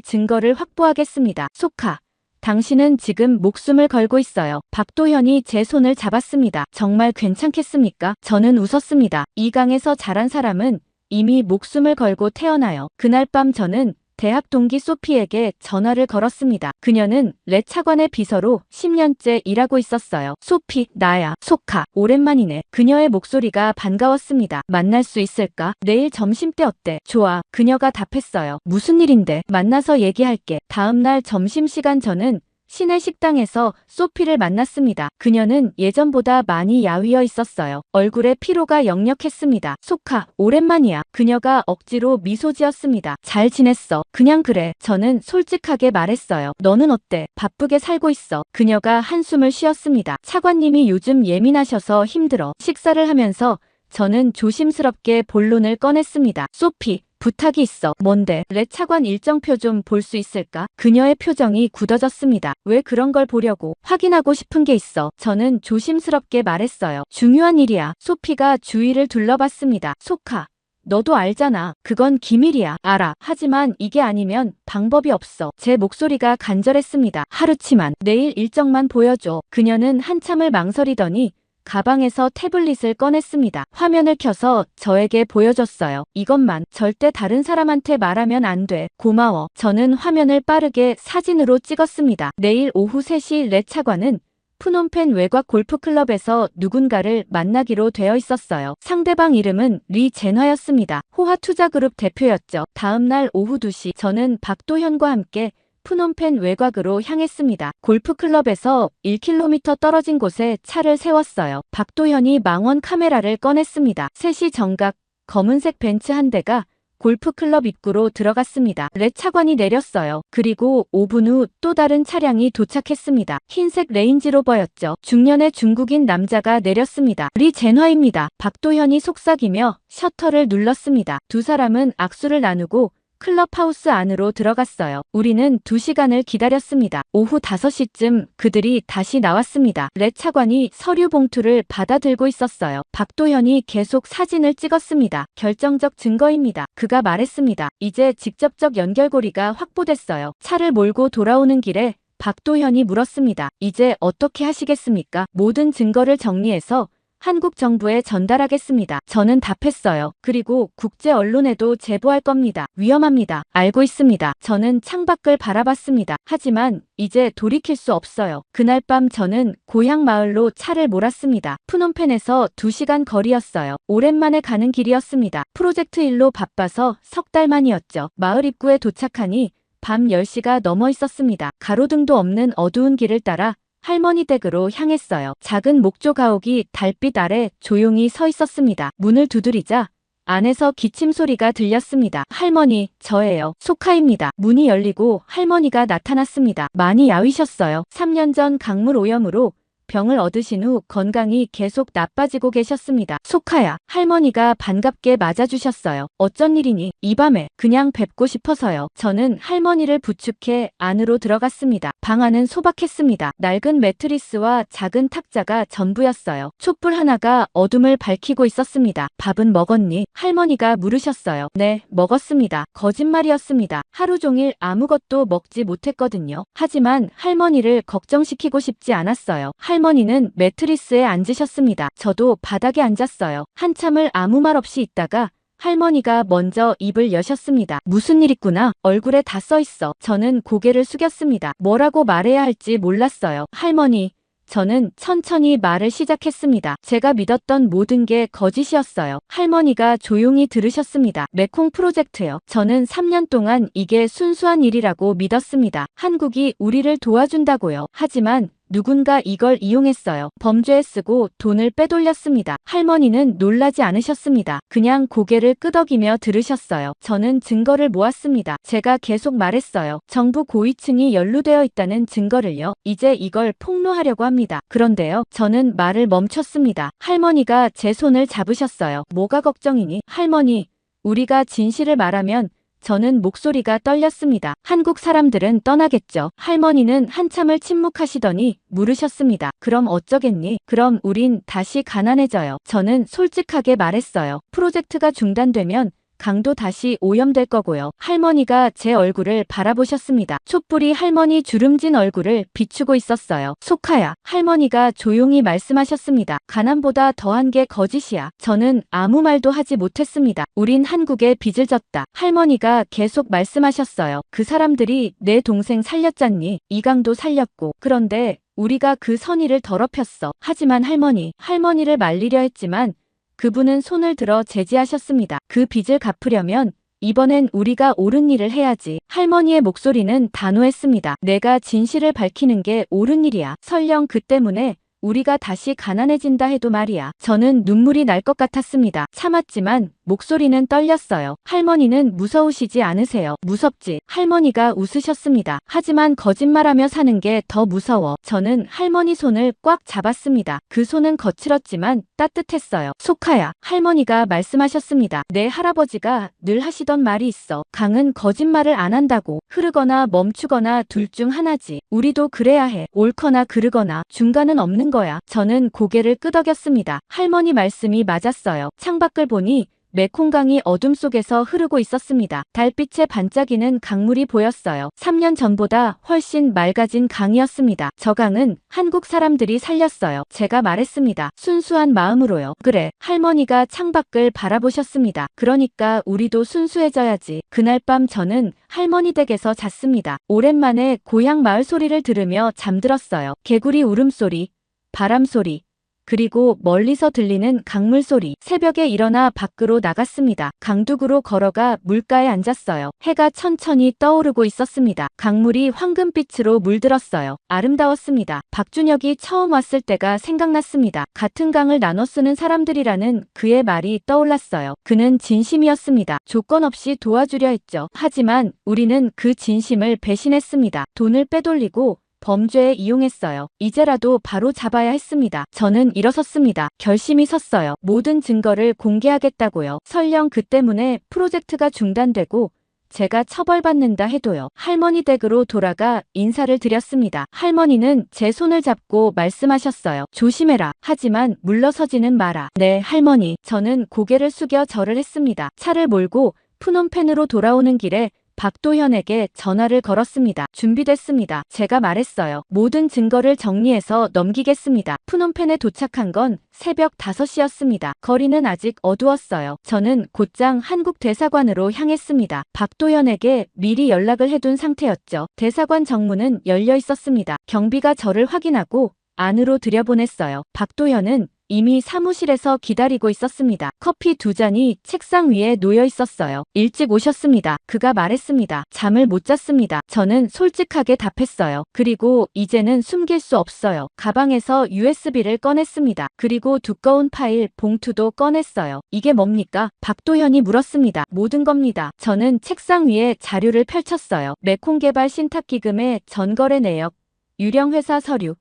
증거를 확보하겠습니다. 소카. 당신은 지금 목숨을 걸고 있어요. 박도현이 제 손을 잡았습니다. 정말 괜찮겠습니까? 저는 웃었습니다. 이 강에서 자란 사람은 이미 목숨을 걸고 태어나요. 그날 밤 저는 대학 동기 소피에게 전화를 걸었습니다. 그녀는 레 차관의 비서로 10년째 일하고 있었어요. 소피, 나야. 소카. 오랜만이네. 그녀의 목소리가 반가웠습니다. 만날 수 있을까? 내일 점심때 어때? 좋아. 그녀가 답했어요. 무슨 일인데? 만나서 얘기할게. 다음날 점심시간 저는 시내 식당에서 소피를 만났습니다. 그녀는 예전보다 많이 야위어 있었어요. 얼굴에 피로가 역력했습니다. 소카, 오랜만이야. 그녀가 억지로 미소 지었습니다. 잘 지냈어. 그냥 그래. 저는 솔직하게 말했어요. 너는 어때? 바쁘게 살고 있어. 그녀가 한숨을 쉬었습니다. 차관님이 요즘 예민하셔서 힘들어. 식사를 하면서 저는 조심스럽게 본론을 꺼냈습니다. 소피, 부탁이 있어. 뭔데? 레 차관 일정표 좀 볼 수 있을까? 그녀의 표정이 굳어졌습니다. 왜 그런 걸 보려고? 확인하고 싶은 게 있어. 저는 조심스럽게 말했어요. 중요한 일이야. 소피가 주위를 둘러봤습니다. 소카. 너도 알잖아. 그건 기밀이야. 알아. 하지만 이게 아니면 방법이 없어. 제 목소리가 간절했습니다. 하루치만. 내일 일정만 보여줘. 그녀는 한참을 망설이더니 가방에서 태블릿을 꺼냈습니다. 화면을 켜서 저에게 보여줬어요. 이것만. 절대 다른 사람한테 말하면 안 돼. 고마워. 저는 화면을 빠르게 사진으로 찍었습니다. 내일 오후 3시 레 차관은 푸놈펜 외곽 골프클럽에서 누군가를 만나기로 되어 있었어요. 상대방 이름은 리 젠화였습니다. 호화 투자그룹 대표였죠. 다음 날 오후 2시 저는 박도현과 함께 푸놈펜 외곽으로 향했습니다. 골프클럽에서 1km 떨어진 곳에 차를 세웠어요. 박도현이 망원 카메라를 꺼냈습니다. 3시 정각 검은색 벤츠 한 대가 골프클럽 입구로 들어갔습니다. 렛 차관이 내렸어요. 그리고 5분 후 또 다른 차량이 도착했습니다. 흰색 레인지로버였죠. 중년의 중국인 남자가 내렸습니다. 리 젠화입니다. 박도현이 속삭이며 셔터를 눌렀습니다. 두 사람은 악수를 나누고 클럽하우스 안으로 들어갔어요. 우리는 2시간을 기다렸습니다. 오후 5시쯤 그들이 다시 나왔습니다. 렛 차관이 서류 봉투를 받아 들고 있었어요. 박도현이 계속 사진을 찍었습니다. 결정적 증거입니다. 그가 말했습니다. 이제 직접적 연결고리가 확보됐어요. 차를 몰고 돌아오는 길에 박도현이 물었습니다. 이제 어떻게 하시겠습니까? 모든 증거를 정리해서 한국 정부에 전달하겠습니다. 저는 답했어요. 그리고 국제 언론에도 제보할 겁니다. 위험합니다. 알고 있습니다. 저는 창밖을 바라봤습니다. 하지만 이제 돌이킬 수 없어요. 그날 밤 저는 고향 마을로 차를 몰았습니다. 푸놈펜에서 2시간 거리였어요. 오랜만에 가는 길이었습니다. 프로젝트 일로 바빠서 석 달 만이었죠. 마을 입구에 도착하니 밤 10시가 넘어 있었습니다. 가로등도 없는 어두운 길을 따라 할머니 댁으로 향했어요. 작은 목조 가옥이 달빛 아래 조용히 서 있었습니다. 문을 두드리자 안에서 기침 소리가 들렸습니다. 할머니, 저예요. 소카입니다. 문이 열리고 할머니가 나타났습니다. 많이 야위셨어요. 3년 전 강물 오염으로 병을 얻으신 후 건강이 계속 나빠지고 계셨습니다. 소카야, 할머니가 반갑게 맞아주셨어요. 어쩐 일이니? 이 밤에 그냥 뵙고 싶어서요. 저는 할머니를 부축해 안으로 들어갔습니다. 방 안은 소박했습니다. 낡은 매트리스와 작은 탁자가 전부였어요. 촛불 하나가 어둠을 밝히고 있었습니다. 밥은 먹었니? 할머니가 물으셨어요. 네, 먹었습니다. 거짓말이었습니다. 하루 종일 아무것도 먹지 못했거든요. 하지만 할머니를 걱정시키고 싶지 않았어요. 할머니는 매트리스에 앉으셨습니다. 저도 바닥에 앉았어요. 한참을 아무 말 없이 있다가 할머니가 먼저 입을 여셨습니다. 무슨 일 있구나. 얼굴에 다 써있어. 저는 고개를 숙였습니다. 뭐라고 말해야 할지 몰랐어요. 할머니, 저는 천천히 말을 시작했습니다. 제가 믿었던 모든 게 거짓이었어요. 할머니가 조용히 들으셨습니다. 메콩 프로젝트요. 저는 3년 동안 이게 순수한 일이라고 믿었습니다. 한국이 우리를 도와준다고요. 하지만 누군가 이걸 이용했어요. 범죄에 쓰고 돈을 빼돌렸습니다. 할머니는 놀라지 않으셨습니다. 그냥 고개를 끄덕이며 들으셨어요. 저는 증거를 모았습니다. 제가 계속 말했어요. 정부 고위층이 연루되어 있다는 증거를요. 이제 이걸 폭로하려고 합니다. 그런데요. 저는 말을 멈췄습니다. 할머니가 제 손을 잡으셨어요. 뭐가 걱정이니? 할머니, 우리가 진실을 말하면 저는 목소리가 떨렸습니다. 한국 사람들은 떠나겠죠. 할머니는 한참을 침묵하시더니 물으셨습니다. 그럼 어쩌겠니? 그럼 우린 다시 가난해져요. 저는 솔직하게 말했어요. 프로젝트가 중단되면 강도 다시 오염될 거고요. 할머니가 제 얼굴을 바라보셨습니다. 촛불이 할머니 주름진 얼굴을 비추고 있었어요. 소카야, 할머니가 조용히 말씀하셨습니다. 가난보다 더한 게 거짓이야. 저는 아무 말도 하지 못했습니다. 우린 한국에 빚을 졌다. 할머니가 계속 말씀하셨어요. 그 사람들이 내 동생 살렸잖니. 이강도 살렸고. 그런데 우리가 그 선의를 더럽혔어. 하지만 할머니를 말리려 했지만 그분은 손을 들어 제지하셨습니다. 그 빚을 갚으려면 이번엔 우리가 옳은 일을 해야지. 할머니의 목소리는 단호했습니다. 내가 진실을 밝히는 게 옳은 일이야. 설령 그 때문에 우리가 다시 가난해진다 해도 말이야. 저는 눈물이 날 것 같았습니다. 참았지만 목소리는 떨렸어요. 할머니는 무서우시지 않으세요? 무섭지. 할머니가 웃으셨습니다. 하지만 거짓말하며 사는 게 더 무서워. 저는 할머니 손을 꽉 잡았습니다. 그 손은 거칠었지만 따뜻했어요. 소카야, 할머니가 말씀하셨습니다. 내 할아버지가 늘 하시던 말이 있어. 강은 거짓말을 안 한다고. 흐르거나 멈추거나 둘 중 하나지. 우리도 그래야 해. 옳거나 그르거나 중간은 없는 거야. 저는 고개를 끄덕였습니다. 할머니 말씀이 맞았어요. 창밖을 보니 메콩강이 어둠 속에서 흐르고 있었습니다. 달빛에 반짝이는 강물이 보였어요. 3년 전보다 훨씬 맑아진 강이었습니다. 저 강은 한국 사람들이 살렸어요. 제가 말했습니다. 순수한 마음으로요. 그래, 할머니가 창밖을 바라보셨습니다. 그러니까 우리도 순수해져야지. 그날 밤 저는 할머니 댁에서 잤습니다. 오랜만에 고향 마을 소리를 들으며 잠들었어요. 개구리 울음소리, 바람소리, 그리고 멀리서 들리는 강물 소리. 새벽에 일어나 밖으로 나갔습니다. 강둑으로 걸어가 물가에 앉았어요. 해가 천천히 떠오르고 있었습니다. 강물이 황금빛으로 물들었어요. 아름다웠습니다. 박준혁이 처음 왔을 때가 생각났습니다. 같은 강을 나눠 쓰는 사람들이라는 그의 말이 떠올랐어요. 그는 진심이었습니다. 조건 없이 도와주려 했죠. 하지만 우리는 그 진심을 배신했습니다. 돈을 빼돌리고 범죄에 이용했어요. 이제라도 바로 잡아야 했습니다. 저는 일어섰습니다. 결심이 섰어요. 모든 증거를 공개하겠다고요. 설령 그 때문에 프로젝트가 중단되고 제가 처벌받는다 해도요. 할머니 댁으로 돌아가 인사를 드렸습니다. 할머니는 제 손을 잡고 말씀하셨어요. 조심해라. 하지만 물러서지는 마라. 네, 할머니. 저는 고개를 숙여 절을 했습니다. 차를 몰고 푸놈펜으로 돌아오는 길에 박도현에게 전화를 걸었습니다. 준비됐습니다. 제가 말했어요. 모든 증거를 정리해서 넘기겠습니다. 푸놈펜에 도착한 건 새벽 5시였습니다. 거리는 아직 어두웠어요. 저는 곧장 한국 대사관으로 향했습니다. 박도현에게 미리 연락을 해둔 상태였죠. 대사관 정문은 열려 있었습니다. 경비가 저를 확인하고 안으로 들여보냈어요. 박도현은 이미 사무실에서 기다리고 있었습니다. 커피 2잔이 책상 위에 놓여 있었어요. 일찍 오셨습니다. 그가 말했습니다. 잠을 못 잤습니다. 저는 솔직하게 답했어요. 그리고 이제는 숨길 수 없어요. 가방에서 USB를 꺼냈습니다. 그리고 두꺼운 파일 봉투도 꺼냈어요. 이게 뭡니까? 박도현이 물었습니다. 모든 겁니다. 저는 책상 위에 자료를 펼쳤어요. 메콩개발 신탁기금의 전거래 내역, 유령회사 서류,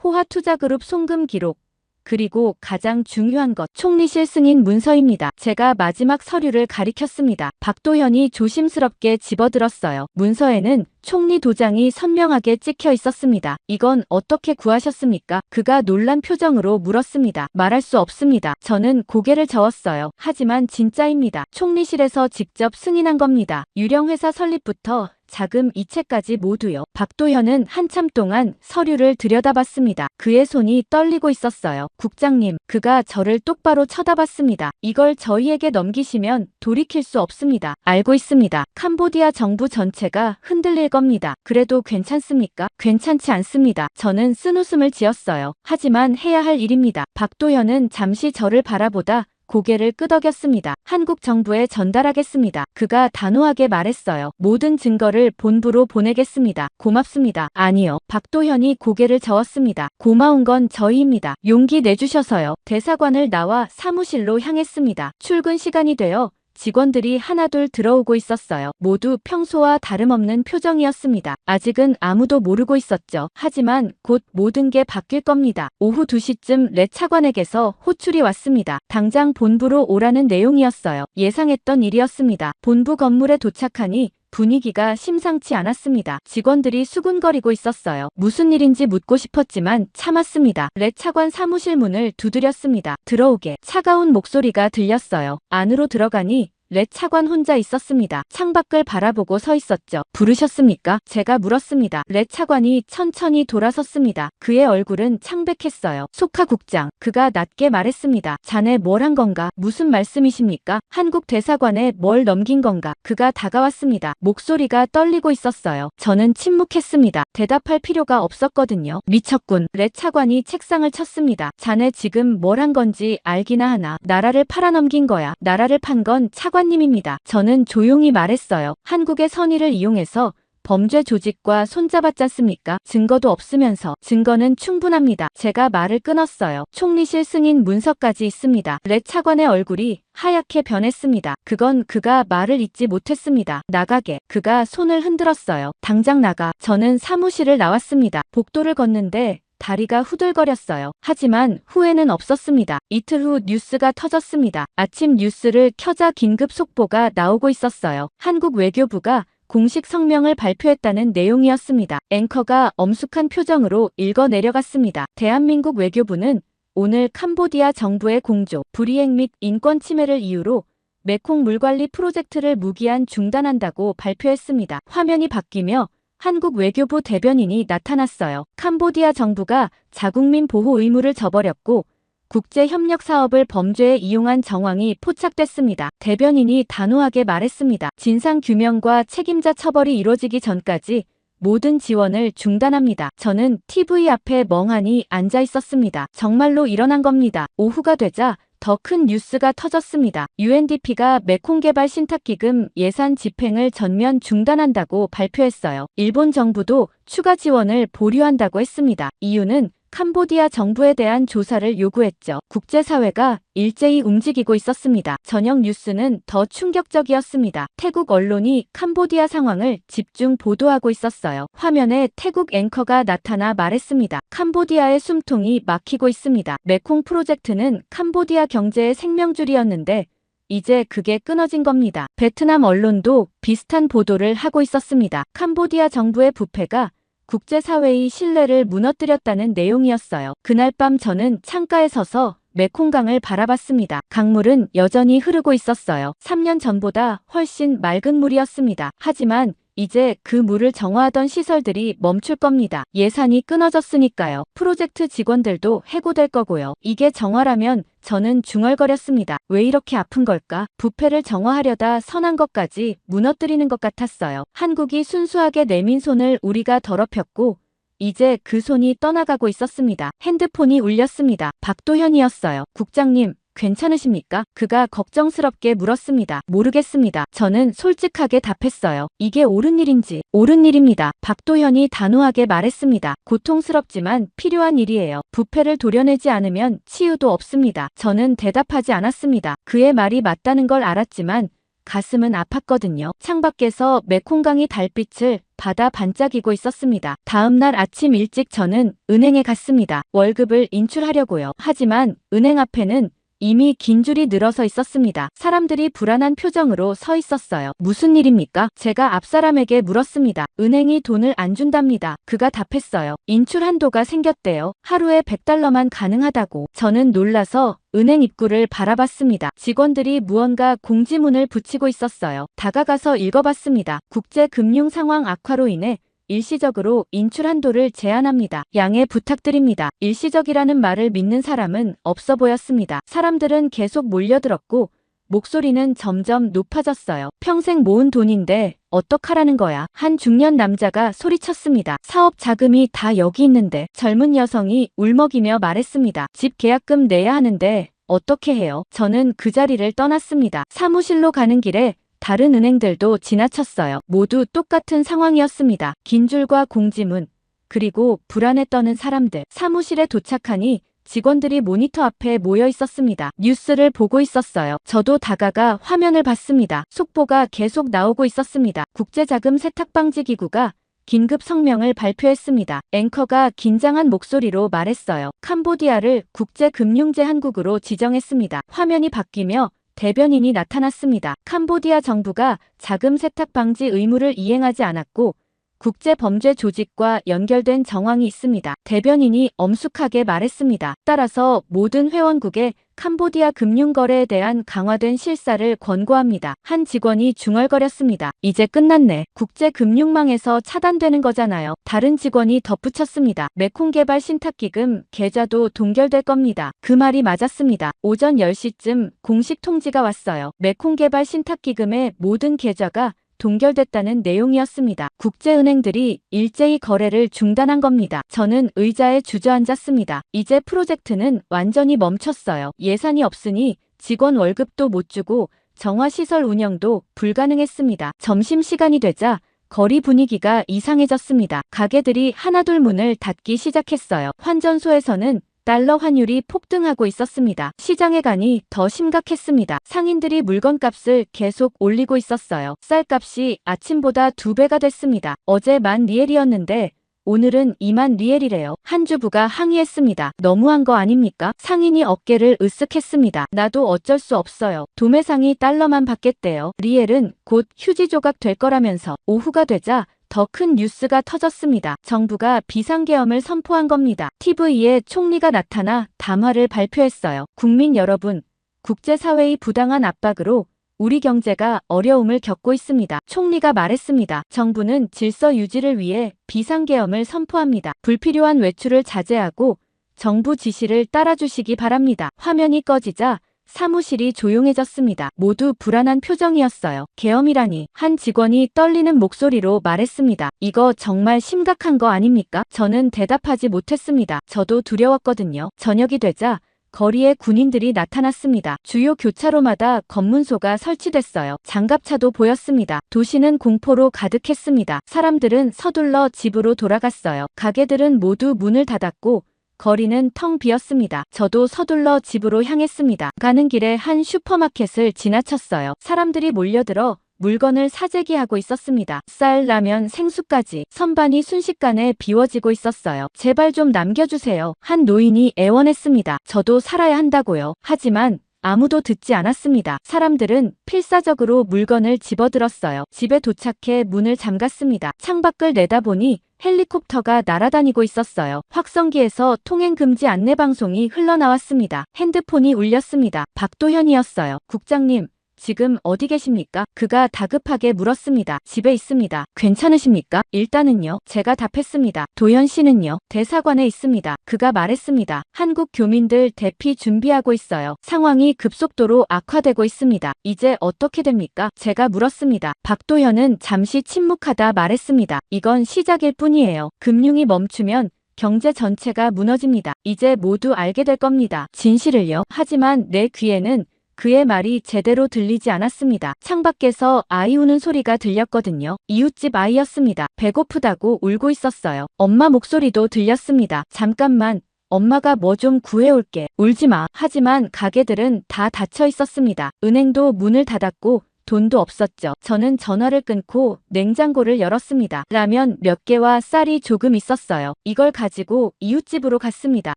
호화투자그룹 송금 기록, 그리고 가장 중요한 것, 총리실 승인 문서입니다. 제가 마지막 서류를 가리켰습니다. 박도현이 조심스럽게 집어들었어요. 문서에는 총리 도장이 선명하게 찍혀 있었습니다. 이건 어떻게 구하셨습니까? 그가 놀란 표정으로 물었습니다. 말할 수 없습니다. 저는 고개를 저었어요. 하지만 진짜입니다. 총리실에서 직접 승인한 겁니다. 유령회사 설립부터 자금 이체까지 모두요. 박도현은 한참 동안 서류를 들여다봤습니다. 그의 손이 떨리고 있었어요. 국장님, 그가 저를 똑바로 쳐다봤습니다. 이걸 저희에게 넘기시면 돌이킬 수 없습니다. 알고 있습니다. 캄보디아 정부 전체가 흔들릴 겁니다. 그래도 괜찮습니까? 괜찮지 않습니다. 저는 쓴웃음을 지었어요. 하지만 해야 할 일입니다. 박도현은 잠시 저를 바라보다 고개를 끄덕였습니다. 한국 정부에 전달하겠습니다. 그가 단호하게 말했어요. 모든 증거를 본부로 보내겠습니다. 고맙습니다. 아니요. 박도현이 고개를 저었습니다. 고마운 건 저희입니다. 용기 내주셔서요. 대사관을 나와 사무실로 향했습니다. 출근 시간이 되어 직원들이 하나둘 들어오고 있었어요. 모두 평소와 다름없는 표정이었습니다. 아직은 아무도 모르고 있었죠. 하지만 곧 모든 게 바뀔 겁니다. 오후 2시쯤 레 차관에게서 호출이 왔습니다. 당장 본부로 오라는 내용이었어요. 예상했던 일이었습니다. 본부 건물에 도착하니 분위기가 심상치 않았습니다. 직원들이 수군거리고 있었어요. 무슨 일인지 묻고 싶었지만 참았습니다. 레 차관 사무실 문을 두드렸습니다. 들어오게. 차가운 목소리가 들렸어요. 안으로 들어가니 레 차관 혼자 있었습니다. 창밖을 바라보고 서 있었죠. 부르셨습니까? 제가 물었습니다. 레 차관이 천천히 돌아섰습니다. 그의 얼굴은 창백했어요. 소카 국장. 그가 낮게 말했습니다. 자네 뭘 한 건가? 무슨 말씀이십니까? 한국 대사관에 뭘 넘긴 건가? 그가 다가왔습니다. 목소리가 떨리고 있었어요. 저는 침묵했습니다. 대답할 필요가 없었거든요. 미쳤군. 레 차관이 책상을 쳤습니다. 자네 지금 뭘 한 건지 알기나 하나. 나라를 팔아넘긴 거야. 나라를 판 건 차관님입니다. 저는 조용히 말했어요. 한국의 선의를 이용해서 범죄 조직과 손잡았잖습니까? 증거도 없으면서. 증거는 충분합니다. 제가 말을 끊었어요. 총리실 승인 문서까지 있습니다. 레 차관의 얼굴이 하얗게 변했습니다. 그건 그가 말을 잇지 못했습니다. 나가게. 그가 손을 흔들었어요. 당장 나가. 저는 사무실을 나왔습니다. 복도를 걷는데 다리가 후들거렸어요. 하지만 후회는 없었습니다. 이틀 후 뉴스가 터졌습니다. 아침 뉴스를 켜자 긴급 속보가 나오고 있었어요. 한국 외교부가 공식 성명을 발표했다는 내용이었습니다. 앵커가 엄숙한 표정으로 읽어 내려갔습니다. 대한민국 외교부는 오늘 캄보디아 정부의 공조, 불이행 및 인권 침해를 이유로 메콩 물관리 프로젝트를 무기한 중단한다고 발표했습니다. 화면이 바뀌며 한국 외교부 대변인이 나타났어요. 캄보디아 정부가 자국민 보호 의무를 저버렸고 국제협력 사업을 범죄에 이용한 정황이 포착됐습니다. 대변인이 단호하게 말했습니다. 진상규명과 책임자 처벌이 이루어지기 전까지 모든 지원을 중단합니다. 저는 TV 앞에 멍하니 앉아 있었습니다. 정말로 일어난 겁니다. 오후가 되자 더 큰 뉴스가 터졌습니다. UNDP가 메콩 개발 신탁기금 예산 집행을 전면 중단한다고 발표했어요. 일본 정부도 추가 지원을 보류한다고 했습니다. 이유는 캄보디아 정부에 대한 조사를 요구했죠. 국제사회가 일제히 움직이고 있었습니다. 저녁 뉴스는 더 충격적이었습니다. 태국 언론이 캄보디아 상황을 집중 보도하고 있었어요. 화면에 태국 앵커가 나타나 말했습니다. 캄보디아의 숨통이 막히고 있습니다. 메콩 프로젝트는 캄보디아 경제의 생명줄이었는데 이제 그게 끊어진 겁니다. 베트남 언론도 비슷한 보도를 하고 있었습니다. 캄보디아 정부의 부패가 국제사회의 신뢰를 무너뜨렸다는 내용이었어요. 그날 밤 저는 창가에 서서 메콩강을 바라봤습니다. 강물은 여전히 흐르고 있었어요. 3년 전보다 훨씬 맑은 물이었습니다. 하지만 이제 그 물을 정화하던 시설들이 멈출 겁니다. 예산이 끊어졌으니까요. 프로젝트 직원들도 해고될 거고요. 이게 정화라면 저는 중얼거렸습니다. 왜 이렇게 아픈 걸까? 부패를 정화하려다 선한 것까지 무너뜨리는 것 같았어요. 한국이 순수하게 내민 손을 우리가 더럽혔고 이제 그 손이 떠나가고 있었습니다. 핸드폰이 울렸습니다. 박도현이었어요. 국장님, 괜찮으십니까? 그가 걱정스럽게 물었습니다. 모르겠습니다. 저는 솔직하게 답했어요. 이게 옳은 일인지. 옳은 일입니다. 박도현이 단호하게 말했습니다. 고통스럽지만 필요한 일이에요. 부패를 도려내지 않으면 치유도 없습니다. 저는 대답하지 않았습니다. 그의 말이 맞다는 걸 알았지만 가슴은 아팠거든요. 창밖에서 메콩강이 달빛을 받아 반짝이고 있었습니다. 다음 날 아침 일찍 저는 은행에 갔습니다. 월급을 인출하려고요. 하지만 은행 앞에는 이미 긴 줄이 늘어서 있었습니다. 사람들이 불안한 표정으로 서 있었어요. 무슨 일입니까? 제가 앞사람에게 물었습니다. 은행이 돈을 안 준답니다. 그가 답했어요. 인출 한도가 생겼대요. 하루에 100달러만 가능하다고. 저는 놀라서 은행 입구를 바라봤습니다. 직원들이 무언가 공지문을 붙이고 있었어요. 다가가서 읽어봤습니다. 국제 금융 상황 악화로 인해 일시적으로 인출 한도를 제한합니다. 양해 부탁드립니다. 일시적이라는 말을 믿는 사람은 없어 보였습니다. 사람들은 계속 몰려들었고 목소리는 점점 높아졌어요. 평생 모은 돈인데 어떡하라는 거야. 한 중년 남자가 소리쳤습니다. 사업 자금이 다 여기 있는데. 젊은 여성이 울먹이며 말했습니다. 집 계약금 내야 하는데 어떻게 해요? 저는 그 자리를 떠났습니다. 사무실로 가는 길에 다른 은행들도 지나쳤어요. 모두 똑같은 상황이었습니다. 긴 줄과 공지문, 그리고 불안에 떠는 사람들. 사무실에 도착하니 직원들이 모니터 앞에 모여 있었습니다. 뉴스를 보고 있었어요. 저도 다가가 화면을 봤습니다. 속보가 계속 나오고 있었습니다. 국제자금 세탁방지기구가 긴급 성명을 발표했습니다. 앵커가 긴장한 목소리로 말했어요. 캄보디아를 국제금융제한국으로 지정했습니다. 화면이 바뀌며 대변인이 나타났습니다. 캄보디아 정부가 자금 세탁 방지 의무를 이행하지 않았고 국제범죄 조직과 연결된 정황이 있습니다. 대변인이 엄숙하게 말했습니다. 따라서 모든 회원국에 캄보디아 금융거래에 대한 강화된 실사를 권고합니다. 한 직원이 중얼거렸습니다. 이제 끝났네. 국제금융망에서 차단되는 거잖아요. 다른 직원이 덧붙였습니다. 메콩 개발 신탁기금 계좌도 동결될 겁니다. 그 말이 맞았습니다. 오전 10시쯤 공식 통지가 왔어요. 메콩 개발 신탁기금의 모든 계좌가 동결됐다는 내용이었습니다. 국제은행들이 일제히 거래를 중단한 겁니다. 저는 의자에 주저앉았습니다. 이제 프로젝트는 완전히 멈췄어요. 예산이 없으니 직원 월급도 못 주고 정화시설 운영도 불가능했습니다. 점심시간이 되자 거리 분위기가 이상해졌습니다. 가게들이 하나둘 문을 닫기 시작했어요. 환전소에서는 달러 환율이 폭등하고 있었습니다. 시장에 가니 더 심각했습니다. 상인들이 물건값을 계속 올리고 있었어요. 쌀값이 아침보다 2배가 됐습니다. 어제 10,000리엘이었는데 오늘은 20,000리엘이래요. 한 주부가 항의했습니다. 너무한 거 아닙니까? 상인이 어깨를 으쓱했습니다. 나도 어쩔 수 없어요. 도매상이 달러만 받겠대요. 리엘은 곧 휴지 조각 될 거라면서. 오후가 되자 더 큰 뉴스가 터졌습니다. 정부가 비상계엄을 선포한 겁니다. TV에 총리가 나타나 담화를 발표했어요. 국민 여러분, 국제사회의 부당한 압박으로 우리 경제가 어려움을 겪고 있습니다. 총리가 말했습니다. 정부는 질서 유지를 위해 비상계엄을 선포합니다. 불필요한 외출을 자제하고 정부 지시를 따라주시기 바랍니다. 화면이 꺼지자 사무실이 조용해졌습니다. 모두 불안한 표정이었어요. 계엄이라니. 한 직원이 떨리는 목소리로 말했습니다. 이거 정말 심각한 거 아닙니까? 저는 대답하지 못했습니다. 저도 두려웠거든요. 저녁이 되자 거리에 군인들이 나타났습니다. 주요 교차로마다 검문소가 설치됐어요. 장갑차도 보였습니다. 도시는 공포로 가득했습니다. 사람들은 서둘러 집으로 돌아갔어요. 가게들은 모두 문을 닫았고 거리는 텅 비었습니다. 저도 서둘러 집으로 향했습니다. 가는 길에 한 슈퍼마켓을 지나쳤어요. 사람들이 몰려들어 물건을 사재기하고 있었습니다. 쌀, 라면, 생수까지 선반이 순식간에 비워지고 있었어요. 제발 좀 남겨주세요. 한 노인이 애원했습니다. 저도 살아야 한다고요. 하지만 아무도 듣지 않았습니다. 사람들은 필사적으로 물건을 집어들었어요. 집에 도착해 문을 잠갔습니다. 창밖을 내다보니 헬리콥터가 날아다니고 있었어요. 확성기에서 통행금지 안내방송이 흘러나왔습니다. 핸드폰이 울렸습니다. 박도현이었어요. 국장님, 지금 어디 계십니까? 그가 다급하게 물었습니다. 집에 있습니다. 괜찮으십니까? 일단은요. 제가 답했습니다. 도현 씨는요? 대사관에 있습니다. 그가 말했습니다. 한국 교민들 대피 준비하고 있어요. 상황이 급속도로 악화되고 있습니다. 이제 어떻게 됩니까? 제가 물었습니다. 박도현은 잠시 침묵하다 말했습니다. 이건 시작일 뿐이에요. 금융이 멈추면 경제 전체가 무너집니다. 이제 모두 알게 될 겁니다. 진실을요. 하지만 내 귀에는 그의 말이 제대로 들리지 않았습니다. 창밖에서 아이 우는 소리가 들렸거든요. 이웃집 아이였습니다. 배고프다고 울고 있었어요. 엄마 목소리도 들렸습니다. 잠깐만, 엄마가 뭐 좀 구해올게. 울지 마. 하지만 가게들은 다 닫혀 있었습니다. 은행도 문을 닫았고 돈도 없었죠. 저는 전화를 끊고 냉장고를 열었습니다. 라면 몇 개와 쌀이 조금 있었어요. 이걸 가지고 이웃집으로 갔습니다.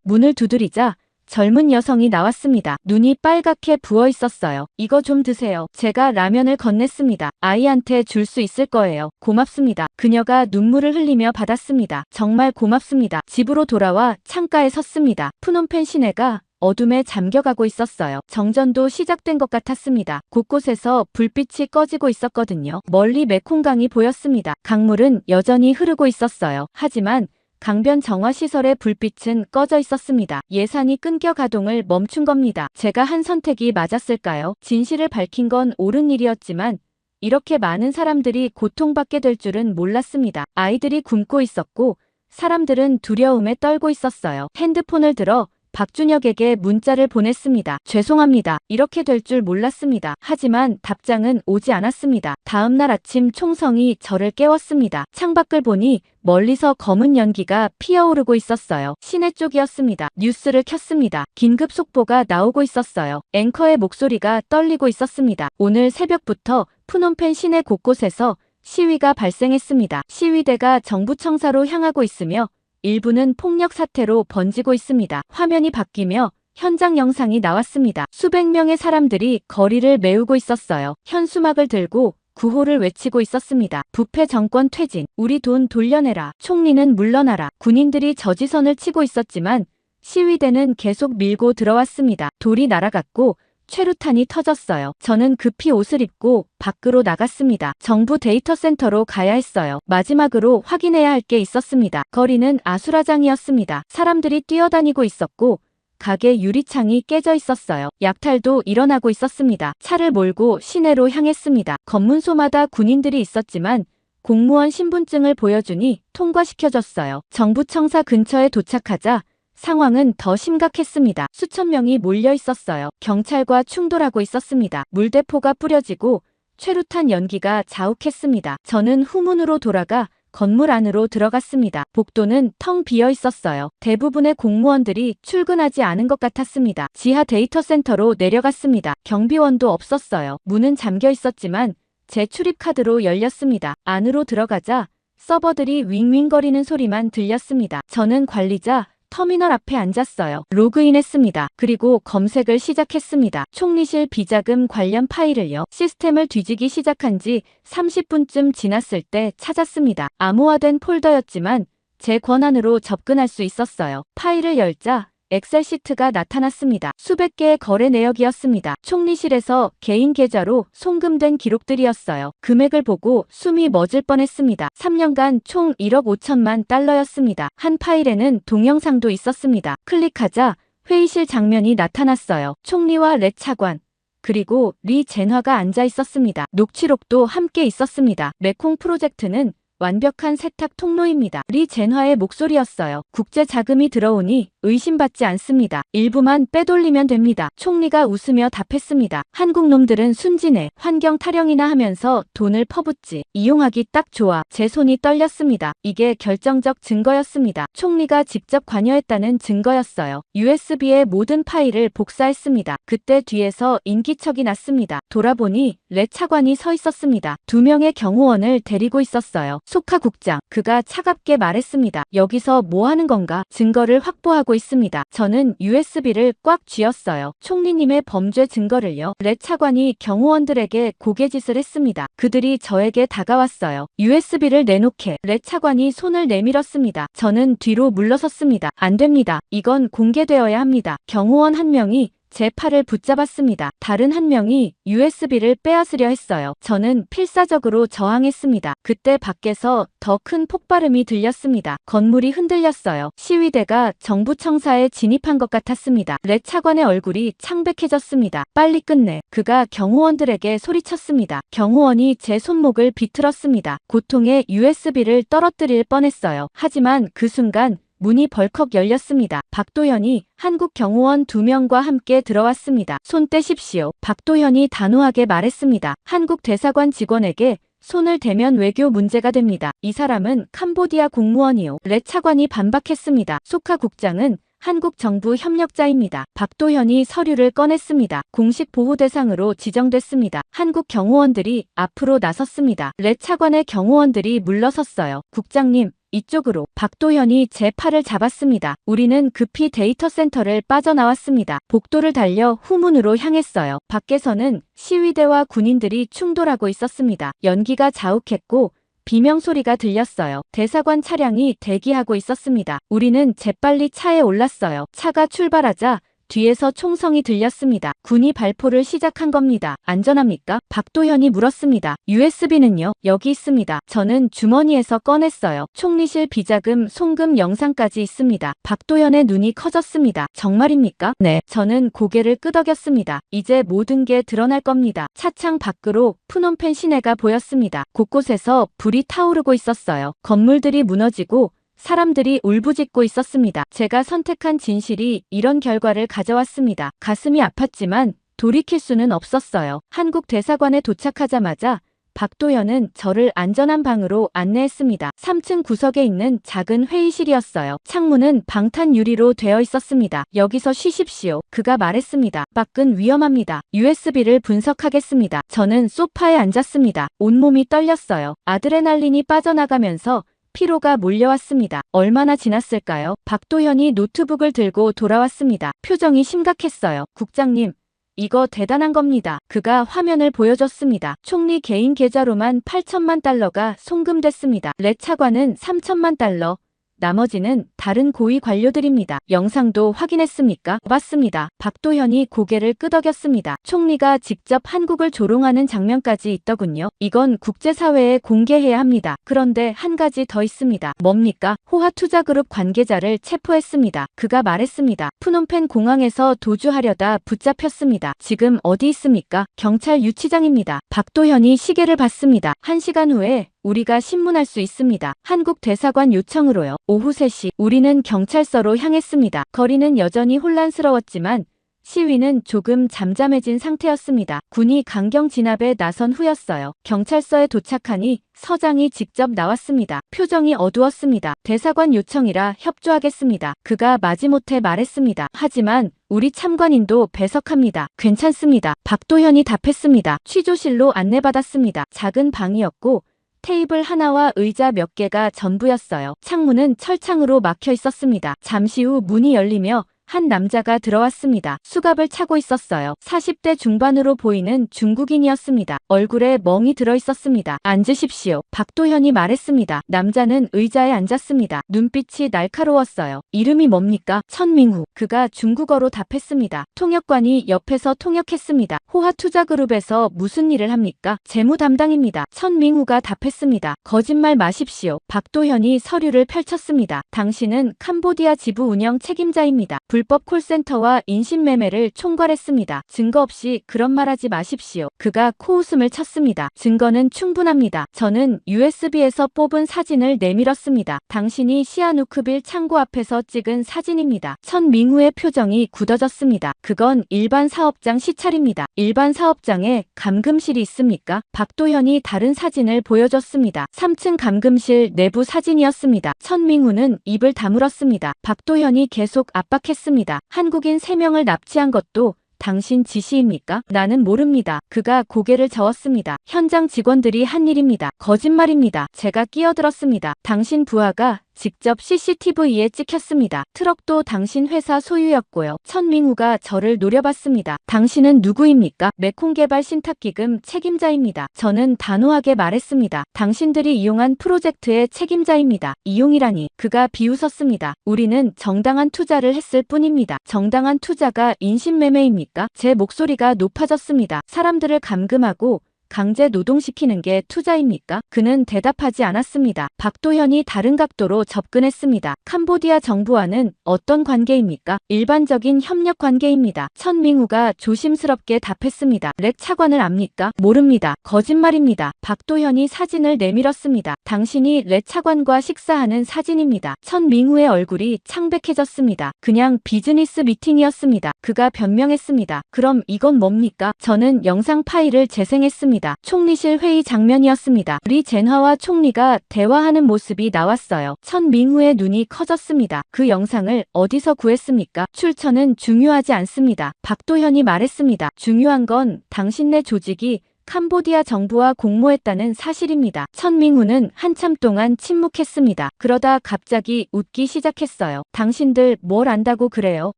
문을 두드리자 젊은 여성이 나왔습니다. 눈이 빨갛게 부어 있었어요. 이거 좀 드세요. 제가 라면을 건넸습니다. 아이한테 줄 수 있을 거예요. 고맙습니다. 그녀가 눈물을 흘리며 받았습니다. 정말 고맙습니다. 집으로 돌아와 창가에 섰습니다. 프놈펜 시내가 어둠에 잠겨가고 있었어요. 정전도 시작된 것 같았습니다. 곳곳에서 불빛이 꺼지고 있었거든요. 멀리 메콩강이 보였습니다. 강물은 여전히 흐르고 있었어요. 하지만 강변 정화시설의 불빛은 꺼져 있었습니다. 예산이 끊겨 가동을 멈춘 겁니다. 제가 한 선택이 맞았을까요? 진실을 밝힌 건 옳은 일이었지만 이렇게 많은 사람들이 고통받게 될 줄은 몰랐습니다. 아이들이 굶고 있었고 사람들은 두려움에 떨고 있었어요. 핸드폰을 들어 박준혁에게 문자를 보냈습니다. 죄송합니다. 이렇게 될 줄 몰랐습니다. 하지만 답장은 오지 않았습니다. 다음 날 아침 총성이 저를 깨웠습니다. 창밖을 보니 멀리서 검은 연기가 피어오르고 있었어요. 시내 쪽이었습니다. 뉴스를 켰습니다. 긴급 속보가 나오고 있었어요. 앵커의 목소리가 떨리고 있었습니다. 오늘 새벽부터 프놈펜 시내 곳곳에서 시위가 발생했습니다. 시위대가 정부 청사로 향하고 있으며 일부는 폭력 사태로 번지고 있습니다. 화면이 바뀌며 현장 영상이 나왔습니다. 수백 명의 사람들이 거리를 메우고 있었어요. 현수막을 들고 구호를 외치고 있었습니다. 부패 정권 퇴진, 우리 돈 돌려내라, 총리는 물러나라. 군인들이 저지선을 치고 있었지만 시위대는 계속 밀고 들어왔습니다. 돌이 날아갔고 최루탄이 터졌어요. 저는 급히 옷을 입고 밖으로 나갔습니다. 정부 데이터 센터로 가야 했어요. 마지막으로 확인해야 할 게 있었습니다. 거리는 아수라장이었습니다. 사람들이 뛰어다니고 있었고 가게 유리창이 깨져 있었어요. 약탈도 일어나고 있었습니다. 차를 몰고 시내로 향했습니다. 검문소마다 군인들이 있었지만 공무원 신분증을 보여주니 통과시켜줬어요. 정부 청사 근처에 도착하자 상황은 더 심각했습니다. 수천 명이 몰려 있었어요. 경찰과 충돌하고 있었습니다. 물대포가 뿌려지고 최루탄 연기가 자욱했습니다. 저는 후문으로 돌아가 건물 안으로 들어갔습니다. 복도는 텅 비어 있었어요. 대부분의 공무원들이 출근하지 않은 것 같았습니다. 지하 데이터 센터로 내려갔습니다. 경비원도 없었어요. 문은 잠겨 있었지만 제 출입 카드로 열렸습니다. 안으로 들어가자 서버들이 윙윙거리는 소리만 들렸습니다. 저는 관리자 터미널 앞에 앉았어요. 로그인했습니다. 그리고 검색을 시작했습니다. 총리실 비자금 관련 파일을요. 시스템을 뒤지기 시작한 지 30분쯤 지났을 때 찾았습니다. 암호화된 폴더였지만 제 권한으로 접근할 수 있었어요. 파일을 열자 엑셀 시트가 나타났습니다. 수백 개의 거래 내역이었습니다. 총리실에서 개인 계좌로 송금된 기록들이었어요. 금액을 보고 숨이 멎을 뻔했습니다. 3년간 총 1억 5천만 달러였습니다. 한 파일에는 동영상도 있었습니다. 클릭하자 회의실 장면이 나타났어요. 총리와 렛 차관, 그리고 리 젠화가 앉아 있었습니다. 녹취록도 함께 있었습니다. 메콩 프로젝트는 완벽한 세탁 통로입니다. 리 젠화의 목소리였어요. 국제 자금이 들어오니 의심받지 않습니다. 일부만 빼돌리면 됩니다. 총리가 웃으며 답했습니다. 한국 놈들은 순진해. 환경 타령이나 하면서 돈을 퍼붓지. 이용하기 딱 좋아. 제 손이 떨렸습니다. 이게 결정적 증거였습니다. 총리가 직접 관여했다는 증거였어요. USB의 모든 파일을 복사했습니다. 그때 뒤에서 인기척이 났습니다. 돌아보니 렛 차관이 서 있었습니다. 2명의 경호원을 데리고 있었어요. 소카 국장, 그가 차갑게 말했습니다. 여기서 뭐 하는 건가? 증거를 확보하고 있습니다. 저는 USB를 꽉 쥐었어요. 총리님의 범죄 증거를요. 렛 차관이 경호원들에게 고개짓을 했습니다. 그들이 저에게 다가왔어요. USB를 내놓게. 렛 차관이 손을 내밀었습니다. 저는 뒤로 물러섰습니다. 안 됩니다. 이건 공개되어야 합니다. 경호원 한 명이 제 팔을 붙잡았습니다. 다른 한 명이 USB를 빼앗으려 했어요. 저는 필사적으로 저항했습니다. 그때 밖에서 더 큰 폭발음이 들렸습니다. 건물이 흔들렸어요. 시위대가 정부 청사에 진입한 것 같았습니다. 렛 차관의 얼굴이 창백해졌습니다. 빨리 끝내. 그가 경호원들에게 소리쳤습니다. 경호원이 제 손목을 비틀었습니다. 고통에 USB를 떨어뜨릴 뻔했어요. 하지만 그 순간 문이 벌컥 열렸습니다. 박도현이 한국 경호원 2명과 함께 들어왔습니다. 손 떼십시오. 박도현이 단호하게 말했습니다. 한국 대사관 직원에게 손을 대면 외교 문제가 됩니다. 이 사람은 캄보디아 공무원이요. 렛 차관이 반박했습니다. 소카 국장은 한국 정부 협력자입니다. 박도현이 서류를 꺼냈습니다. 공식 보호 대상으로 지정됐습니다. 한국 경호원들이 앞으로 나섰습니다. 렛 차관의 경호원들이 물러섰어요. 국장님, 이쪽으로. 박도현이 제 팔을 잡았습니다. 우리는 급히 데이터 센터를 빠져나왔습니다. 복도를 달려 후문으로 향했어요. 밖에서는 시위대와 군인들이 충돌하고 있었습니다. 연기가 자욱했고 비명소리가 들렸어요. 대사관 차량이 대기하고 있었습니다. 우리는 재빨리 차에 올랐어요. 차가 출발하자 뒤에서 총성이 들렸습니다. 군이 발포를 시작한 겁니다. 안전합니까? 박도현이 물었습니다. USB는요? 여기 있습니다. 저는 주머니에서 꺼냈어요. 총리실 비자금 송금 영상까지 있습니다. 박도현의 눈이 커졌습니다. 정말입니까? 네. 저는 고개를 끄덕였습니다. 이제 모든 게 드러날 겁니다. 차창 밖으로 푸놈펜 시내가 보였습니다. 곳곳에서 불이 타오르고 있었어요. 건물들이 무너지고 사람들이 울부짖고 있었습니다. 제가 선택한 진실이 이런 결과를 가져왔습니다. 가슴이 아팠지만 돌이킬 수는 없었어요. 한국 대사관에 도착하자마자 박도현은 저를 안전한 방으로 안내했습니다. 3층 구석에 있는 작은 회의실이었어요. 창문은 방탄 유리로 되어 있었습니다. 여기서 쉬십시오. 그가 말했습니다. 밖은 위험합니다. USB를 분석하겠습니다. 저는 소파에 앉았습니다. 온몸이 떨렸어요. 아드레날린이 빠져나가면서 피로가 몰려왔습니다. 얼마나 지났을까요? 박도현이 노트북을 들고 돌아왔습니다. 표정이 심각했어요. 국장님, 이거 대단한 겁니다. 그가 화면을 보여줬습니다. 총리 개인 계좌로만 8천만 달러가 송금됐습니다. 렛 차관은 3천만 달러. 나머지는 다른 고위 관료들입니다. 영상도 확인했습니까? 맞습니다. 박도현이 고개를 끄덕였습니다. 총리가 직접 한국을 조롱하는 장면까지 있더군요. 이건 국제사회에 공개해야 합니다. 그런데 한 가지 더 있습니다. 뭡니까? 호화투자그룹 관계자를 체포했습니다. 그가 말했습니다. 푸놈펜 공항에서 도주하려다 붙잡혔습니다. 지금 어디 있습니까? 경찰 유치장입니다. 박도현이 시계를 봤습니다. 1시간 후에 우리가 신문할 수 있습니다. 한국 대사관 요청으로요. 오후 3시 우리는 경찰서로 향했습니다. 거리는 여전히 혼란스러웠지만 시위는 조금 잠잠해진 상태였습니다. 군이 강경 진압에 나선 후였어요. 경찰서에 도착하니 서장이 직접 나왔습니다. 표정이 어두웠습니다. 대사관 요청이라 협조하겠습니다. 그가 마지못해 말했습니다. 하지만 우리 참관인도 배석합니다. 괜찮습니다. 박도현이 답했습니다. 취조실로 안내받았습니다. 작은 방이었고 테이블 하나와 의자 몇 개가 전부였어요. 창문은 철창으로 막혀 있었습니다. 잠시 후 문이 열리며 한 남자가 들어왔습니다. 수갑을 차고 있었어요. 40대 중반으로 보이는 중국인이었습니다. 얼굴에 멍이 들어 있었습니다. 앉으십시오. 박도현이 말했습니다. 남자는 의자에 앉았습니다. 눈빛이 날카로웠어요. 이름이 뭡니까? 천민후. 그가 중국어로 답했습니다. 통역관이 옆에서 통역했습니다. 호화투자그룹에서 무슨 일을 합니까? 재무 담당입니다. 천민후가 답했습니다. 거짓말 마십시오. 박도현이 서류를 펼쳤습니다. 당신은 캄보디아 지부 운영 책임자입니다. 불법 콜센터와 인신매매를 총괄했습니다. 증거 없이 그런 말하지 마십시오. 그가 코웃음을 쳤습니다. 증거는 충분합니다. 저는 USB에서 뽑은 사진을 내밀었습니다. 당신이 시아누크빌 창고 앞에서 찍은 사진입니다. 천민후의 표정이 굳어졌습니다. 그건 일반 사업장 시찰입니다. 일반 사업장에 감금실이 있습니까? 박도현이 다른 사진을 보여줬습니다. 3층 감금실 내부 사진이었습니다. 천민후는 입을 다물었습니다. 박도현이 계속 압박했습니다. 한국인 3명을 납치한 것도 당신 지시입니까? 나는 모릅니다. 그가 고개를 저었습니다. 현장 직원들이 한 일입니다. 거짓말입니다. 제가 끼어들었습니다. 당신 부하가 직접 CCTV에 찍혔습니다. 트럭도 당신 회사 소유였고요. 천민후가 저를 노려봤습니다. 당신은 누구입니까? 메콩개발 신탁기금 책임자입니다. 저는 단호하게 말했습니다. 당신들이 이용한 프로젝트의 책임자입니다. 이용이라니. 그가 비웃었습니다. 우리는 정당한 투자를 했을 뿐입니다. 정당한 투자가 인신매매입니까? 제 목소리가 높아졌습니다. 사람들을 감금하고 강제 노동시키는 게 투자입니까? 그는 대답하지 않았습니다. 박도현이 다른 각도로 접근했습니다. 캄보디아 정부와는 어떤 관계입니까? 일반적인 협력 관계입니다. 천민후가 조심스럽게 답했습니다. 렉 차관을 압니까? 모릅니다. 거짓말입니다. 박도현이 사진을 내밀었습니다. 당신이 렉 차관과 식사하는 사진입니다. 천민후의 얼굴이 창백해졌습니다. 그냥 비즈니스 미팅이었습니다. 그가 변명했습니다. 그럼 이건 뭡니까? 저는 영상 파일을 재생했습니다. 총리실 회의 장면이었습니다. 리 젠화와 총리가 대화하는 모습이 나왔어요. 천민후의 눈이 커졌습니다. 그 영상을 어디서 구했습니까? 출처는 중요하지 않습니다. 박도현이 말했습니다. 중요한 건 당신네 조직이 캄보디아 정부와 공모했다는 사실입니다. 천민후는 한참 동안 침묵했습니다. 그러다 갑자기 웃기 시작했어요. 당신들 뭘 안다고 그래요?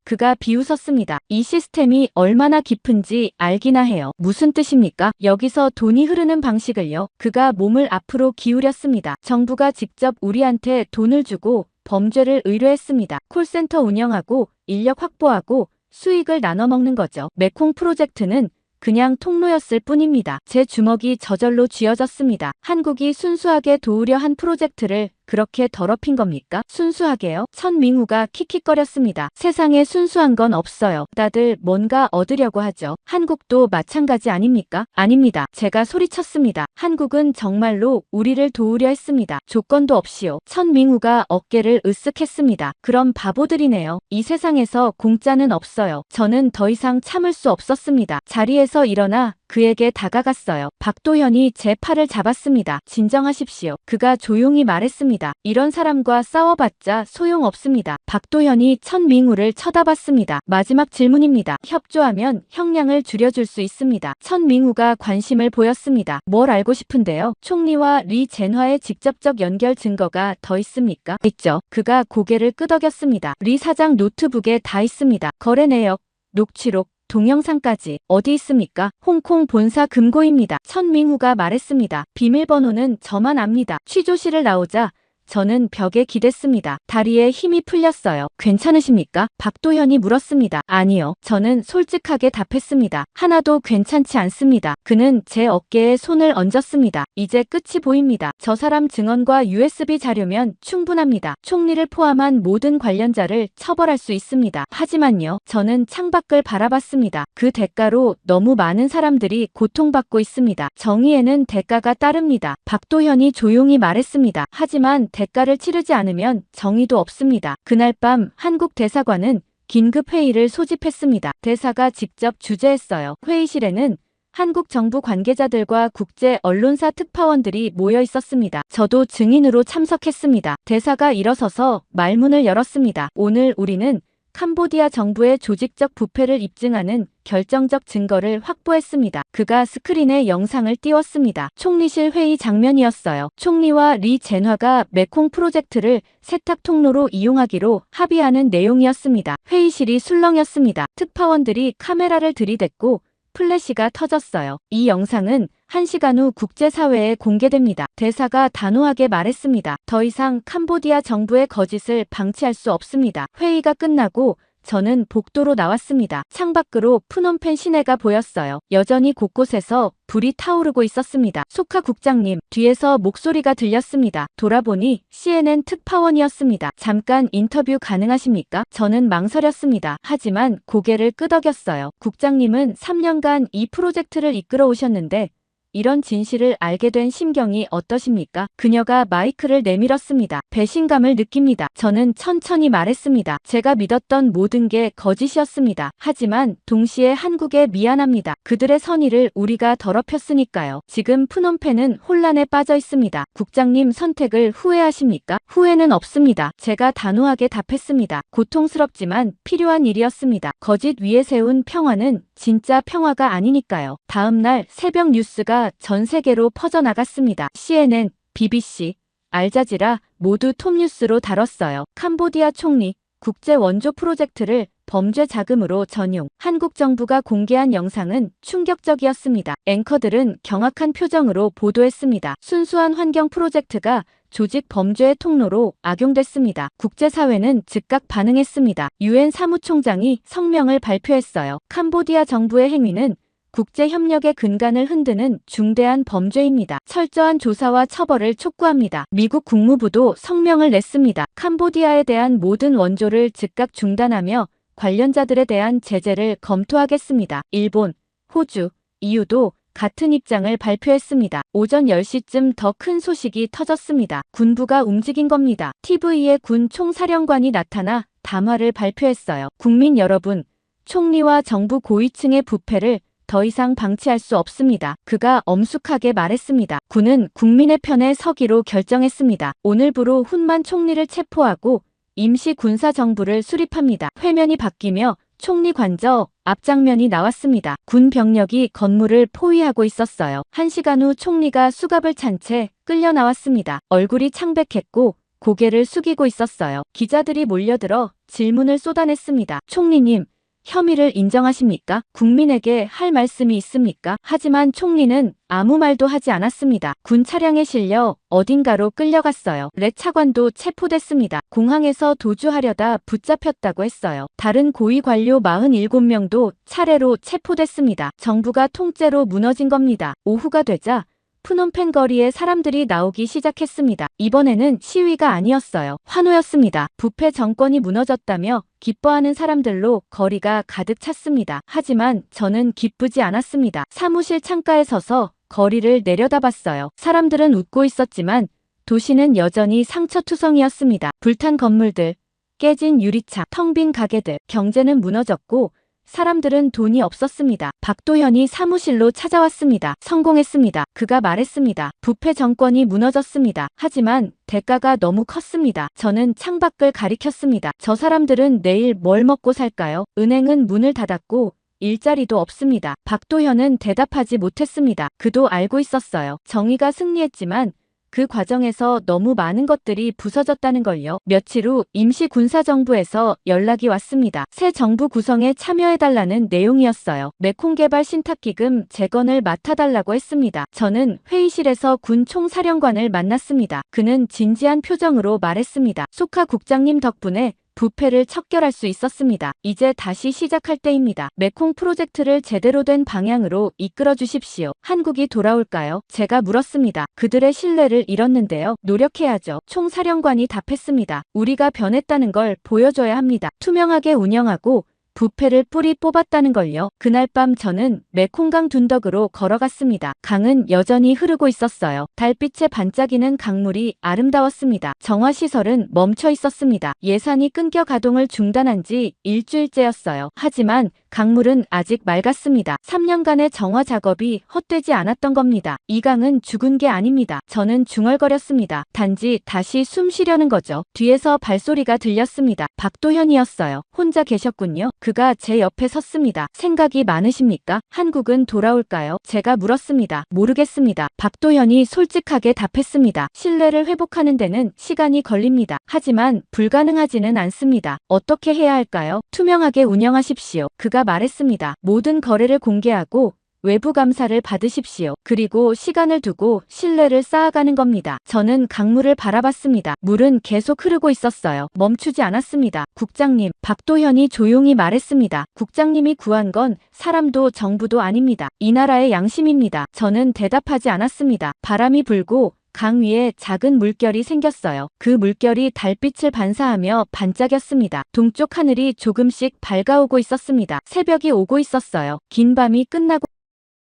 그가 비웃었습니다. 이 시스템이 얼마나 깊은지 알기나 해요. 무슨 뜻입니까? 여기서 돈이 흐르는 방식을요. 그가 몸을 앞으로 기울였습니다. 정부가 직접 우리한테 돈을 주고 범죄를 의뢰했습니다. 콜센터 운영하고 인력 확보하고 수익을 나눠 먹는 거죠. 메콩 프로젝트는 그냥 통로였을 뿐입니다. 제 주먹이 저절로 쥐어졌습니다. 한국이 순수하게 도우려 한 프로젝트를 그렇게 더럽힌 겁니까? 순수하게요? 천민후가 킥킥거렸습니다. 세상에 순수한 건 없어요. 다들 뭔가 얻으려고 하죠. 한국도 마찬가지 아닙니까? 아닙니다. 제가 소리쳤습니다. 한국은 정말로 우리를 도우려 했습니다. 조건도 없이요. 천민후가 어깨를 으쓱했습니다. 그럼 바보들이네요. 이 세상에서 공짜는 없어요. 저는 더 이상 참을 수 없었습니다. 자리에서 일어나 그에게 다가갔어요. 박도현이 제 팔을 잡았습니다. 진정하십시오. 그가 조용히 말했습니다. 이런 사람과 싸워봤자 소용없습니다. 박도현이 천민후를 쳐다봤습니다. 마지막 질문입니다. 협조하면 형량을 줄여줄 수 있습니다. 천민후가 관심을 보였습니다. 뭘 알고 싶은데요? 총리와 리 젠화의 직접적 연결 증거가 더 있습니까? 있죠. 그가 고개를 끄덕였습니다. 리 사장 노트북에 다 있습니다. 거래 내역, 녹취록, 동영상까지. 어디 있습니까? 홍콩 본사 금고입니다. 천민후가 말했습니다. 비밀번호는 저만 압니다. 취조실을 나오자 저는 벽에 기댔습니다. 다리에 힘이 풀렸어요. 괜찮으십니까? 박도현이 물었습니다. 아니요. 저는 솔직하게 답했습니다. 하나도 괜찮지 않습니다. 그는 제 어깨에 손을 얹었습니다. 이제 끝이 보입니다. 저 사람 증언과 USB 자료면 충분합니다. 총리를 포함한 모든 관련자를 처벌할 수 있습니다. 하지만요. 저는 창밖을 바라봤습니다. 그 대가로 너무 많은 사람들이 고통받고 있습니다. 정의에는 대가가 따릅니다. 박도현이 조용히 말했습니다. 하지만 대가를 치르지 않으면 정의도 없습니다. 그날 밤 한국 대사관은 긴급 회의를 소집했습니다. 대사가 직접 주재했어요. 회의실에는 한국 정부 관계자들과 국제 언론사 특파원들이 모여 있었습니다. 저도 증인으로 참석했습니다. 대사가 일어서서 말문을 열었습니다. 오늘 우리는 캄보디아 정부의 조직적 부패를 입증하는 결정적 증거를 확보했습니다. 그가 스크린에 영상을 띄웠습니다. 총리실 회의 장면이었어요. 총리와 리 젠화가 메콩 프로젝트를 세탁 통로로 이용하기로 합의하는 내용이었습니다. 회의실이 술렁였습니다. 특파원들이 카메라를 들이댔고 플래시가 터졌어요. 이 영상은 1시간 후 국제사회에 공개됩니다. 대사가 단호하게 말했습니다. 더 이상 캄보디아 정부의 거짓을 방치할 수 없습니다. 회의가 끝나고 저는 복도로 나왔습니다. 창밖으로 프놈펜 시내가 보였어요. 여전히 곳곳에서 불이 타오르고 있었습니다. 소카 국장님, 뒤에서 목소리가 들렸습니다. 돌아보니 CNN 특파원이었습니다. 잠깐 인터뷰 가능하십니까? 저는 망설였습니다. 하지만 고개를 끄덕였어요. 국장님은 3년간 이 프로젝트를 이끌어 오셨는데 이런 진실을 알게 된 심경이 어떠십니까? 그녀가 마이크를 내밀었습니다. 배신감을 느낍니다. 저는 천천히 말했습니다. 제가 믿었던 모든 게 거짓이었습니다. 하지만 동시에 한국에 미안합니다. 그들의 선의를 우리가 더럽혔으니까요. 지금 프놈펜은 혼란에 빠져 있습니다. 국장님 선택을 후회하십니까? 후회는 없습니다. 제가 단호하게 답했습니다. 고통스럽지만 필요한 일이었습니다. 거짓 위에 세운 평화는 진짜 평화가 아니니까요. 다음 날 새벽 뉴스가 전 세계로 퍼져나갔습니다. CNN, BBC, 알자지라 모두 톱뉴스로 다뤘어요. 캄보디아 총리, 국제 원조 프로젝트를 범죄 자금으로 전용. 한국 정부가 공개한 영상은 충격적이었습니다. 앵커들은 경악한 표정으로 보도했습니다. 순수한 환경 프로젝트가 조직 범죄의 통로로 악용됐습니다. 국제사회는 즉각 반응했습니다. 유엔 사무총장이 성명을 발표했어요. 캄보디아 정부의 행위는 국제협력의 근간을 흔드는 중대한 범죄입니다. 철저한 조사와 처벌을 촉구합니다. 미국 국무부도 성명을 냈습니다. 캄보디아에 대한 모든 원조를 즉각 중단하며 관련자들에 대한 제재를 검토하겠습니다. 일본, 호주, EU도 같은 입장을 발표했습니다. 오전 10시쯤 더 큰 소식이 터졌습니다. 군부가 움직인 겁니다. TV에 군 총사령관이 나타나 담화를 발표했어요. 국민 여러분, 총리와 정부 고위층의 부패를 더 이상 방치할 수 없습니다. 그가 엄숙하게 말했습니다. 군은 국민의 편에 서기로 결정했습니다. 오늘부로 훈만 총리를 체포하고 임시 군사정부를 수립합니다. 회면이 바뀌며 총리 관저 앞장면이 나왔습니다. 군 병력이 건물을 포위하고 있었어요. 1시간 후 총리가 수갑을 찬 채 끌려 나왔습니다. 얼굴이 창백했고 고개를 숙이고 있었어요. 기자들이 몰려들어 질문을 쏟아냈습니다. 총리님, 혐의를 인정하십니까? 국민에게 할 말씀이 있습니까? 하지만 총리는 아무 말도 하지 않았습니다. 군 차량에 실려 어딘가로 끌려갔어요. 레 차관도 체포됐습니다. 공항에서 도주하려다 붙잡혔다고 했어요. 다른 고위 관료 47명도 차례로 체포됐습니다. 정부가 통째로 무너진 겁니다. 오후가 되자 프놈펜 거리에 사람들이 나오기 시작했습니다. 이번에는 시위가 아니었어요. 환호였습니다. 부패 정권이 무너졌다며 기뻐하는 사람들로 거리가 가득 찼습니다. 하지만 저는 기쁘지 않았습니다. 사무실 창가에 서서 거리를 내려다봤어요. 사람들은 웃고 있었지만 도시는 여전히 상처투성이었습니다. 불탄 건물들, 깨진 유리창, 텅 빈 가게들, 경제는 무너졌고 사람들은 돈이 없었습니다. 박도현이 사무실로 찾아왔습니다. 성공했습니다. 그가 말했습니다. 부패 정권이 무너졌습니다. 하지만 대가가 너무 컸습니다. 저는 창밖을 가리켰습니다. 저 사람들은 내일 뭘 먹고 살까요? 은행은 문을 닫았고 일자리도 없습니다. 박도현은 대답하지 못했습니다. 그도 알고 있었어요. 정의가 승리했지만 그 과정에서 너무 많은 것들이 부서졌다는 걸요. 며칠 후 임시군사정부에서 연락이 왔습니다. 새 정부 구성에 참여해달라는 내용이었어요. 메콩개발 신탁기금 재건을 맡아달라고 했습니다. 저는 회의실에서 군 총사령관을 만났습니다. 그는 진지한 표정으로 말했습니다. 소카 국장님 덕분에 부패를 척결할 수 있었습니다. 이제 다시 시작할 때입니다. 메콩 프로젝트를 제대로 된 방향으로 이끌어 주십시오. 한국이 돌아올까요? 제가 물었습니다. 그들의 신뢰를 잃었는데요. 노력해야죠. 총사령관이 답했습니다. 우리가 변했다는 걸 보여줘야 합니다. 투명하게 운영하고 부패를 뿌리 뽑았다는 걸요. 그날 밤 저는 메콩강 둔덕으로 걸어갔습니다. 강은 여전히 흐르고 있었어요. 달빛에 반짝이는 강물이 아름다웠습니다. 정화시설은 멈춰 있었습니다. 예산이 끊겨 가동을 중단한 지 일주일째였어요. 하지만 강물은 아직 맑았습니다. 3년간의 정화 작업이 헛되지 않았던 겁니다. 이 강은 죽은 게 아닙니다. 저는 중얼거렸습니다. 단지 다시 숨 쉬려는 거죠. 뒤에서 발소리가 들렸습니다. 박도현이었어요. 혼자 계셨군요. 그가 제 옆에 섰습니다. 생각이 많으십니까? 한국은 돌아올까요? 제가 물었습니다. 모르겠습니다. 박도현이 솔직하게 답했습니다. 신뢰를 회복하는 데는 시간이 걸립니다. 하지만 불가능하지는 않습니다. 어떻게 해야 할까요? 투명하게 운영하십시오. 그가 말했습니다. 모든 거래를 공개하고 외부 감사를 받으십시오. 그리고 시간을 두고 신뢰를 쌓아가는 겁니다. 저는 강물을 바라봤습니다. 물은 계속 흐르고 있었어요. 멈추지 않았습니다. 국장님, 박도현이 조용히 말했습니다. 국장님이 구한 건 사람도 정부도 아닙니다. 이 나라의 양심입니다. 저는 대답하지 않았습니다. 바람이 불고 강 위에 작은 물결이 생겼어요. 그 물결이 달빛을 반사하며 반짝였습니다. 동쪽 하늘이 조금씩 밝아오고 있었습니다. 새벽이 오고 있었어요. 긴 밤이 끝나고